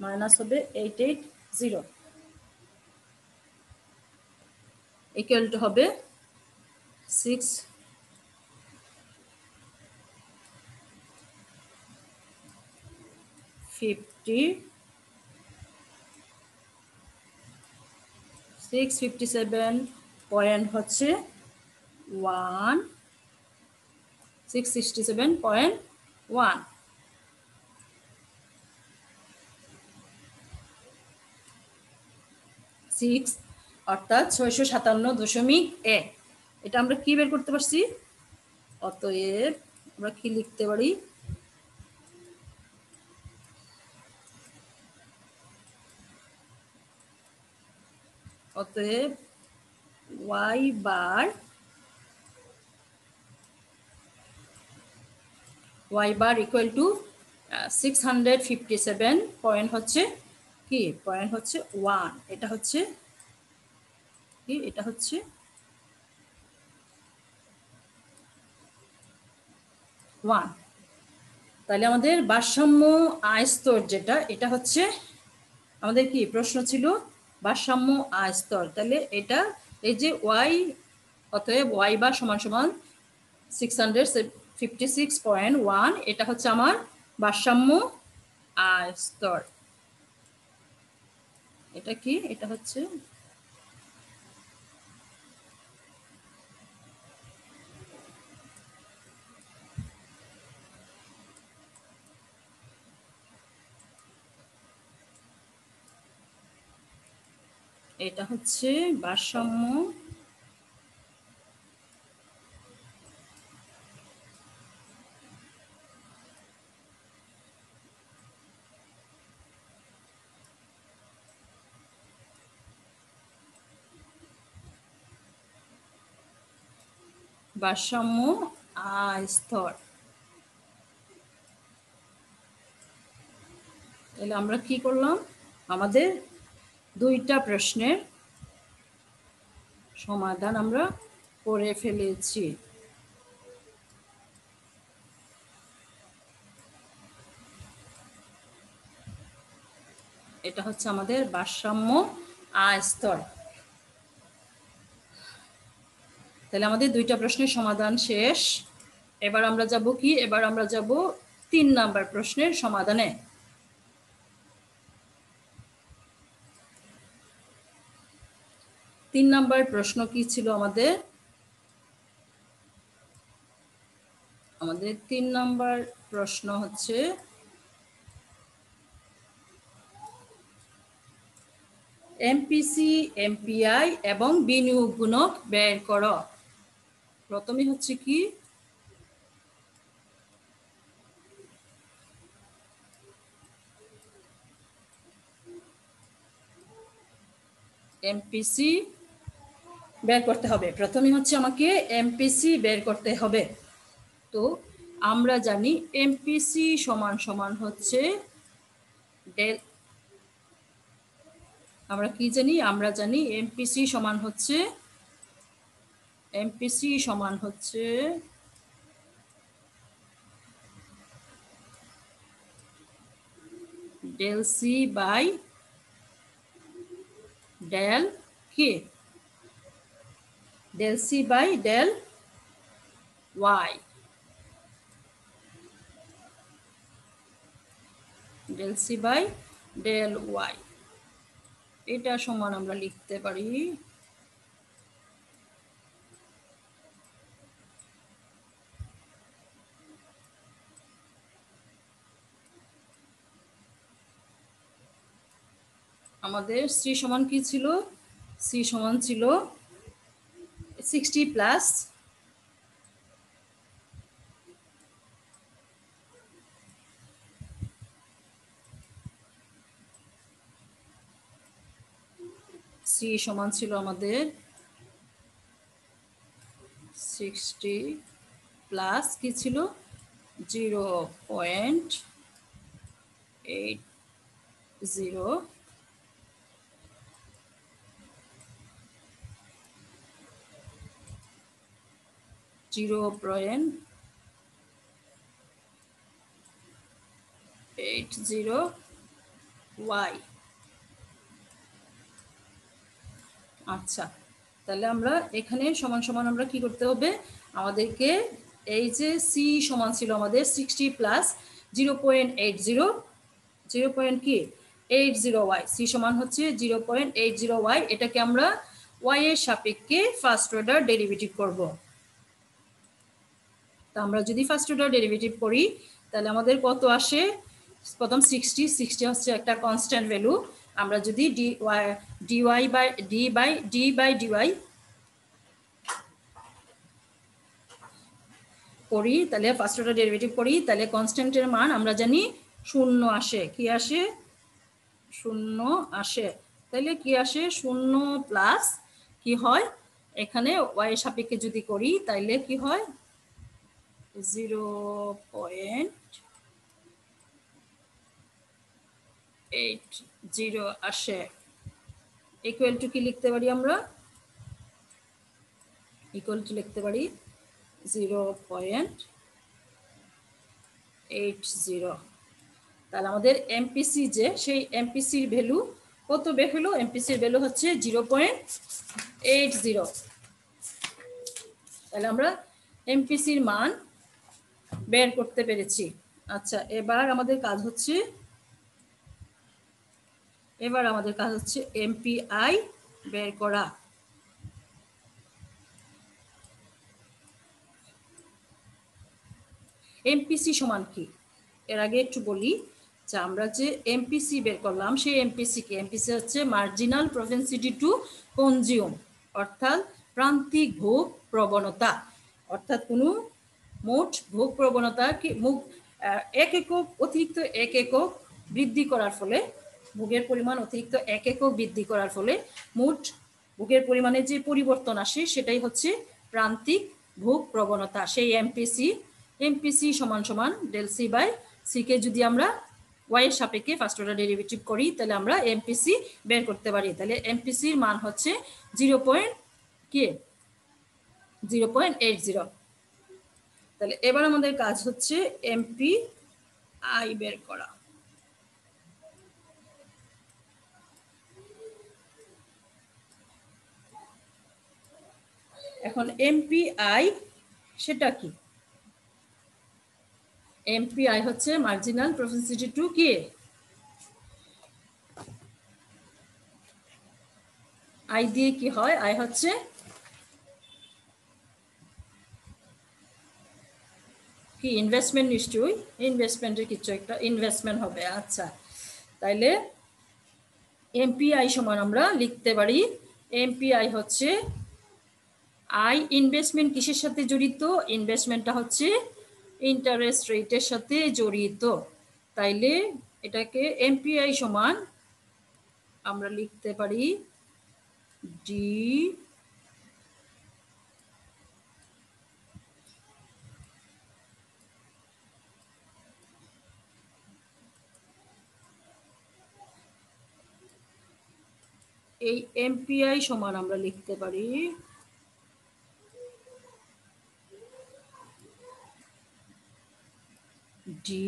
মাইনাস হবে 880 ইকুয়াল টু হবে 657 পয়েন্ট হচ্ছে 667.1 6 অর্থাৎ 657.1। এটা আমরা কি বের করতে পারছি, অতএব আমরা কি লিখতে পারি, অতএব y bar equal to 657 point হচ্ছে কি, পয়েন্ট হচ্ছে 1। এটা হচ্ছে কি, এটা হচ্ছে 1। তাহলে আমাদের ভারসাম্য আয় স্তর যেটা, এটা হচ্ছে আমাদের কি প্রশ্ন ছিল, ভারসাম্য আয় স্তর। তাহলে এটা এই যে y, অতএব y বার সমান সমান 656.1, এটা হচ্ছে আমার ভারসাম্য আয় স্তর। এটা কি, এটা হচ্ছে এটা হচ্ছে ভারসাম্য ভারসাম্য স্তর। তাহলে আমরা কি করলাম, আমাদের দুইটা প্রশ্নের সমাধান আমরা করে ফেলেছি। এটা হচ্ছে আমাদের ভারসাম্য স্তর। তাহলে আমাদের দুইটা প্রশ্নের সমাধান শেষ। এবার আমরা যাব কি, এবার আমরা যাব 3 নাম্বার প্রশ্নের সমাধানে। 3 নাম্বার প্রশ্ন কি ছিল আমাদের? আমাদের 3 নাম্বার প্রশ্ন হচ্ছে এমপিসি, এমপিআই এবং বিনিয়োগ গুণক বের করো। প্রথমে হচ্ছে কি, এমপিসি বের করতে হবে। প্রথমে হচ্ছে আমাকে এমপিসি বের করতে হবে। তো আমরা জানি এমপিসি সমান সমান হচ্ছে ডেল, আমরা কি জানি, আমরা জানি এমপিসি সমান হচ্ছে, এমপিসি সমান হচ্ছে ডেল সি বাই ডেল কি, del C by del Y, del C by del Y. এটা সমান আমরা লিখতে পারি আমাদের সি সমান কি ছিল, সি সমান ছিল 60 প্লাস সি সমান ছিল আমাদের 60 প্লাস কি ছিল 0.80, 0.80 ওয়াই। আচ্ছা, তাহলে আমরা এখানে সমান সমান আমরা কি করতে হবে, আমাদেরকে এই যে সি সমান ছিল আমাদের 60 প্লাস 0.80, 0.80 ওয়াই, সি সমান হচ্ছে 0.80 ওয়াই। এটাকে আমরা ওয়াই এর সাপেক্ষে ফার্স্ট অর্ডার ডেরিভেটিভ করব। তা আমরা যদি ফার্স্ট অর্ডার ডেরিভেটিভ করি তাহলে আমাদের কত আসে, প্রথম 60 হচ্ছে একটা কনস্ট্যান্ট ভ্যালু। আমরা যদি ডিওয়াই বাই ডিওয়াই করি, তাহলে ফার্স্ট অর্ডার ডেরিভেটিভ করি, তাহলে কনস্ট্যান্টের মান আমরা জানি 0 আসে। কি আসে? 0 আসে। তাহলে কি আসে? 0 প্লাস কি হয়, এখানে ওয়াই এর সাপেক্ষে যদি করি তাহলে কি হয় 0.80 আসে। ইকুয়াল টু কি লিখতে পারি আমরা? ইকুয়াল টু লিখতে পারি 0.80। তাহলে আমাদের এমপিসি যে, সেই এমপিসির ভ্যালু কত বের হলো? এমপিসির ভ্যালু হচ্ছে 0.80। তাহলে আমরা এমপিসির মান বের করতে পেরেছি। আচ্ছা, এবার আমাদের কাজ হচ্ছে এমপিআই বের করা। এমপিসি সমান কি, এর আগে একটু বলি। আচ্ছা, আমরা যে এমপিসি বের করলাম সেই এমপিসি হচ্ছে মার্জিনাল প্রপেনসিটি টু কনজিউম, অর্থাৎ প্রান্তিক ভোগ প্রবণতা, অর্থাৎ কোনো মোট ভোগ প্রবণতা কি এক একক অতিরিক্ত এক একক বৃদ্ধি করার ফলে, ভোগের পরিমাণ অতিরিক্ত এক একক বৃদ্ধি করার ফলে মোট ভোগের পরিমাণে যে পরিবর্তন আসে সেটাই হচ্ছে প্রান্তিক ভোগ প্রবণতা। সেই এমপিসি সমান সমান del C by C K যদি আমরা ওয়াই এর সাপেক্ষে ফার্স্ট অর্ডার ডেরিভেটিভ করি তাহলে আমরা এমপিসি বের করতে পারি। তাহলে এমপিসির মান হচ্ছে 0.80। তাহলে এবার আমাদের কাজ হচ্ছে এমপি আই বের করা। এখন এমপিআই সেটা কি? এমপিআই হচ্ছে মার্জিনাল প্রপেনসিটি টু কি আই দিয়ে কি হয়, আই হচ্ছে কি ইনভেস্টমেন্ট, নিশ্চয়ই ইনভেস্টমেন্টের কিছু একটা ইনভেস্টমেন্ট হবে। আচ্ছা, তাইলে এমপিআই সমান আমরা লিখতে পারি এমপিআই হচ্ছে আই ইনভেস্টমেন্ট কিসের সাথে জড়িত, ইনভেস্টমেন্টটা হচ্ছে ইন্টারেস্ট রেটের সাথে জড়িত। তাইলে এটাকে এমপিআই সমান আমরা লিখতে পারি ডি এই এমপিআই সমান আমরা লিখতে পারি D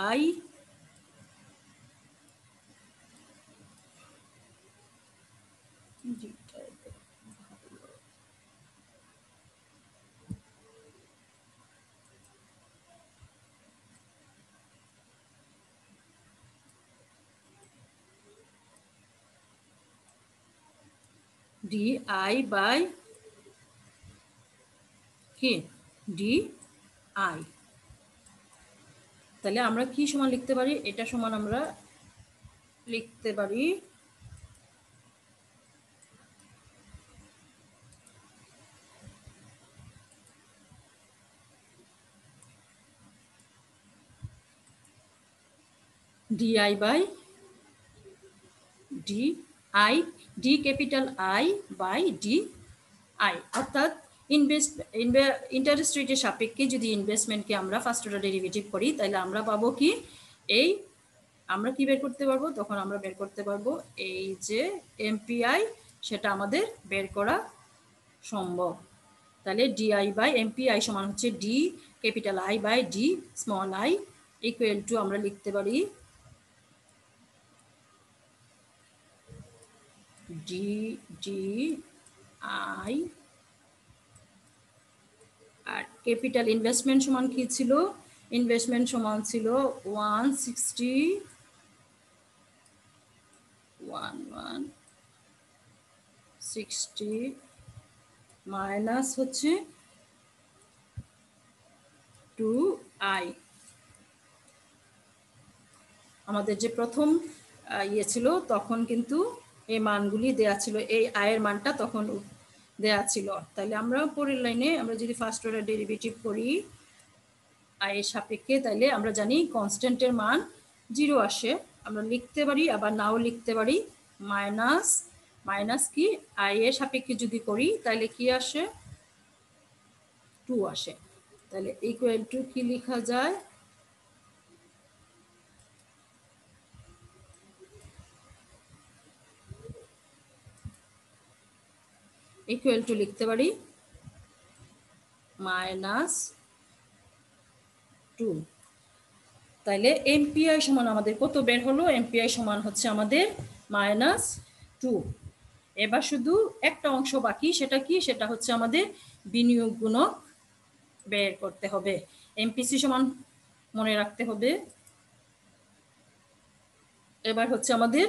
I D I by কি ডি আই। তাহলে আমরা কি সমান লিখতে পারি, এটা সমান আমরা লিখতে পারি D I by D I, D capital I by D I, অর্থাৎ ইন্টারেস্ট রেটের সাপেক্ষে যদি ইনভেস্টমেন্টকে আমরা ফার্স্ট অর্ডার ডেরিভেটিভ করি তাহলে আমরা পাবো কি, এই আমরা কি বের করতে পারবো, তখন আমরা বের করতে পারবো এই যে এমপিআই, সেটা আমাদের বের করা সম্ভব। তাহলে ডিআই বাই এমপিআই সমান হচ্ছে D capital I by D small I equal to আমরা লিখতে পারি ডি ডি আই, আর ক্যাপিটাল ইনভেস্টমেন্ট সমান কি ছিল, ইনভেস্টমেন্ট সমান ছিল 160 মাইনাস হচ্ছে 2i। আমাদের যে প্রথম ইয়ে ছিল তখন কিন্তু এই মানগুলি দেয়া ছিল, এই আয়ের মানটা তখন দেয়া ছিল। তাহলে আমরা পরের লাইনে আমরা যদি ফার্স্ট অর্ডার ডেরিভেটিভ করি আয়ের সাপেক্ষে, তাহলে আমরা জানি কনস্ট্যান্টের মান 0 আসে, আমরা লিখতে পারি আবার নাও লিখতে পারি মাইনাস কি আয়ের সাপেক্ষে যদি করি তাহলে কি আসে 2 আসে। তাহলে ইকুয়াল টু কি লেখা যায়, ইকুয়াল টু লিখতে পারি -2। তাইলে এমপিআই সমান আমাদের কত বের হলো, এমপিআই সমান হচ্ছে আমাদের -2। এবার শুধু একটা অংশ বাকি, সেটা কি, সেটা হচ্ছে আমাদের বিনিয়োগ গুণক বের করতে হবে। এমপিসি সমান মনে রাখতে হবে। এবার হচ্ছে আমাদের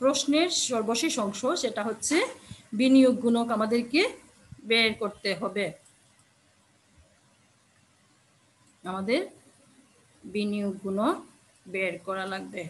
প্রশ্নের সর্বশেষ অংশ, সেটা হচ্ছে বিনিয়োগ গুণক আমাদেরকে বের করতে হবে। আমাদের বিনিয়োগ গুণক বের করা লাগবে।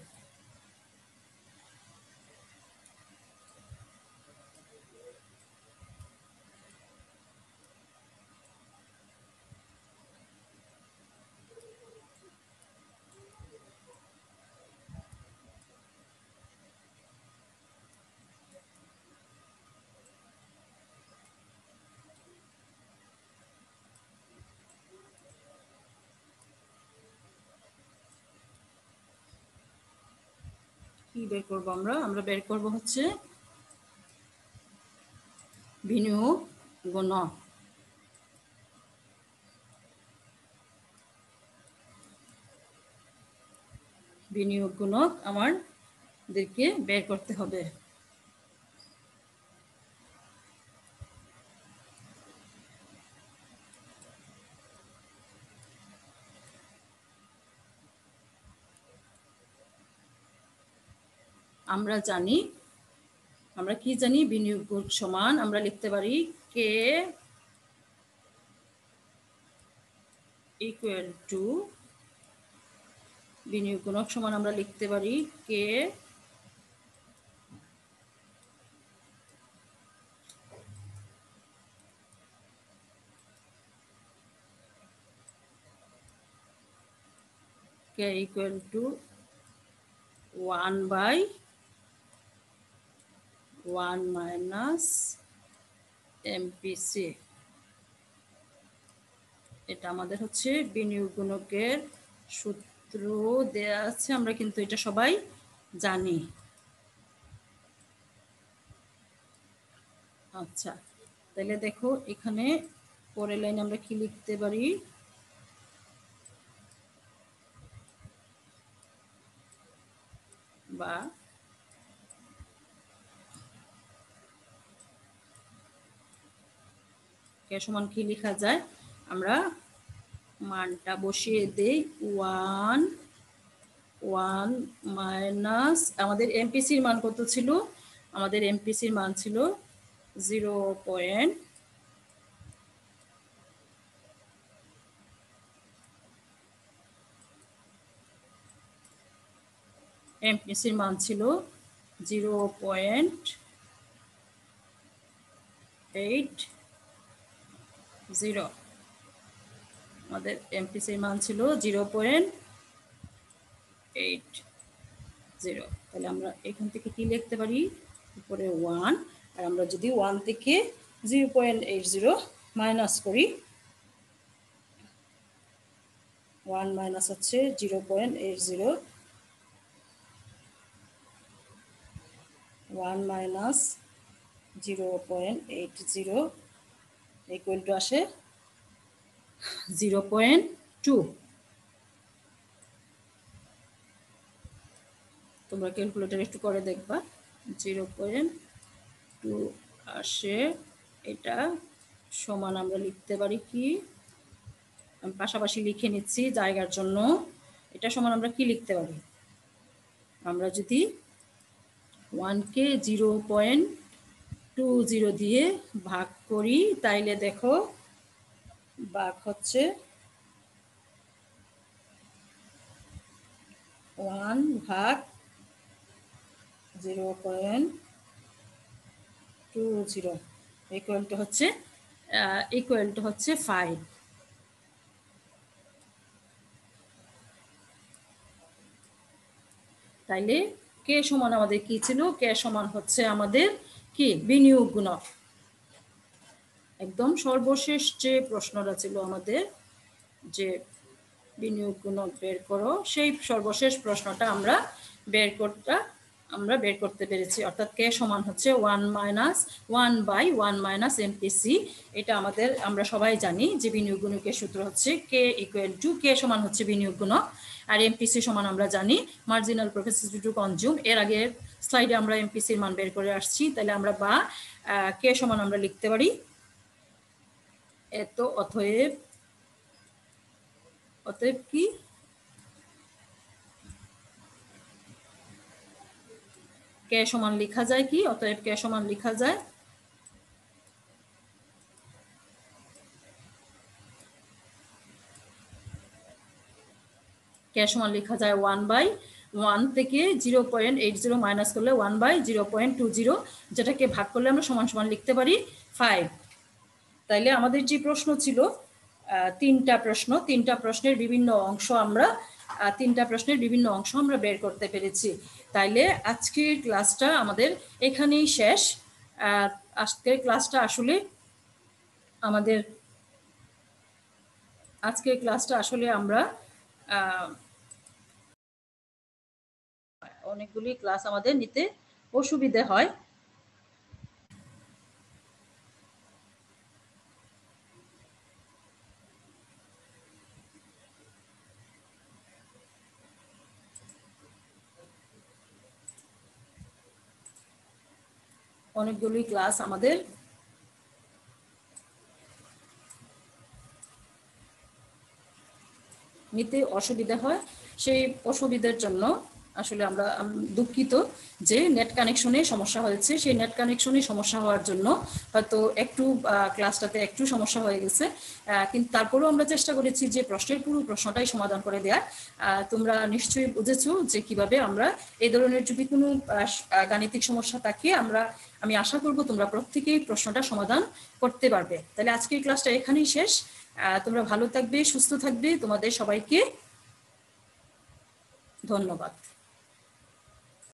কি বের করব আমরা বের করব হচ্ছে বিনিয়োগ গুণক। বিনিয়োগ গুণক আমাদেরকে বের করতে হবে। আমরা কি জানি বিনিয়োগ গুণক সমান আমরা লিখতে পারি কে ইকুয়াল টু বিনিয়োগ গুণক সমান আমরা লিখতে পারি K equal to 1/1 minus MPC। এটা আমাদের হচ্ছে বিনিয়োগ গুণকের সূত্র দেয়া আছে, আমরা কিন্তু এটা সবাই জানি। আচ্ছা, তাহলে দেখো এখানে পরের লাইনে আমরা কি লিখতে পারি, বা কে সমান কি লেখা যায়, আমরা মানটা বসিয়ে দেই 1 মাইনাস আমাদের এমপিসির মান কত ছিল, আমাদের এমপিসির মান ছিল 0. এমপিসির মান ছিল 0.80। আমাদের এমপিসির মান ছিল 0.80। তাহলে আমরা এখান থেকে কি লিখতে পারি, উপরে 1, আর আমরা যদি 1 থেকে 0.80 মাইনাস করি, 1 মাইনাস হচ্ছে 0.80, 1 মাইনাস 0.80 ইকুয়াল টু আসে 0.2। তোমরা ক্যালকুলেটর একটু করে দেখবা, 0.2 আসে। এটা সমান আমরা লিখতে পারি কি, আমি পাশাপাশি লিখে নিচ্ছি জায়গার জন্য। এটা সমান আমরা কি লিখতে পারি, আমরা যদি 1কে 0.20 দিয়ে ভাগ করি, তাইলে দেখো ভাগ হচ্ছে 1/0.20 ইকুয়াল টু হচ্ছে 5। তাইলে কে সমান আমাদের কি ছিল, কে সমান হচ্ছে আমাদের কি বিনিয়োগ গুণক। একদম সর্বশেষ যে প্রশ্নটা ছিল আমাদের, যে বিনিয়োগ গুণক বের করো, সেই সর্বশেষ প্রশ্নটা আমরা বের করতে পেরেছি। অর্থাৎ কে সমান হচ্ছে 1/1 মাইনাস এমপিসি। এটা আমরা সবাই জানি যে বিনিয়োগ গুণকের সূত্র হচ্ছে কে ইকুয়াল টু, কে সমান হচ্ছে বিনিয়োগ গুণক, আর এমপিসি সমান আমরা জানি মার্জিনাল প্রফিট টু কনজিউম। এর আগের স্লাইডে আমরা এমপিসির মান বের করে আসছি। তাহলে আমরা কে সমান আমরা লিখতে পারি এত, অতএব কি কে সমান লেখা যায় কি, অতএব কে সমান লেখা যায় কে সমান লেখা যায় 1/1 থেকে 0.80 মাইনাস করলে 1/0.20, যেটাকে ভাগ করলে আমরা সমান সমান লিখতে পারি 5। তাইলে আমাদের যে প্রশ্ন ছিল তিনটা প্রশ্নের বিভিন্ন অংশ আমরা বের করতে পেরেছি। তাইলে আজকের ক্লাসটা আমাদের এখানেই শেষ। আজকের ক্লাসটা আসলে আমরা অনেকগুলি ক্লাস আমাদের নিতে অসুবিধে হয়। অনেকগুলি ক্লাস আমাদের নিতে অসুবিধা হয়। সেই অসুবিধার জন্য আসলে আমরা দুঃখিত যে নেট কানেকশনে সমস্যা হয়েছে। সেই নেট কানেকশনে সমস্যা হওয়ার জন্য হয়তো একটু ক্লাসটাতে একটু সমস্যা হয়ে গেছে, কিন্তু তারপরেও আমরা চেষ্টা করেছি যে পুরো প্রশ্নটাই সমাধান করে দেওয়ার। তোমরা নিশ্চয়ই বুঝেছো যে কিভাবে আমরা এই ধরনের যদি কোনো গাণিতিক সমস্যা থাকে আমি আশা করব তোমরা প্রত্যেকেই প্রশ্নটা সমাধান করতে পারবে। তাহলে আজকের ক্লাসটা এখানেই শেষ। তোমরা ভালো থাকবে, সুস্থ থাকবে। তোমাদের সবাইকে ধন্যবাদ।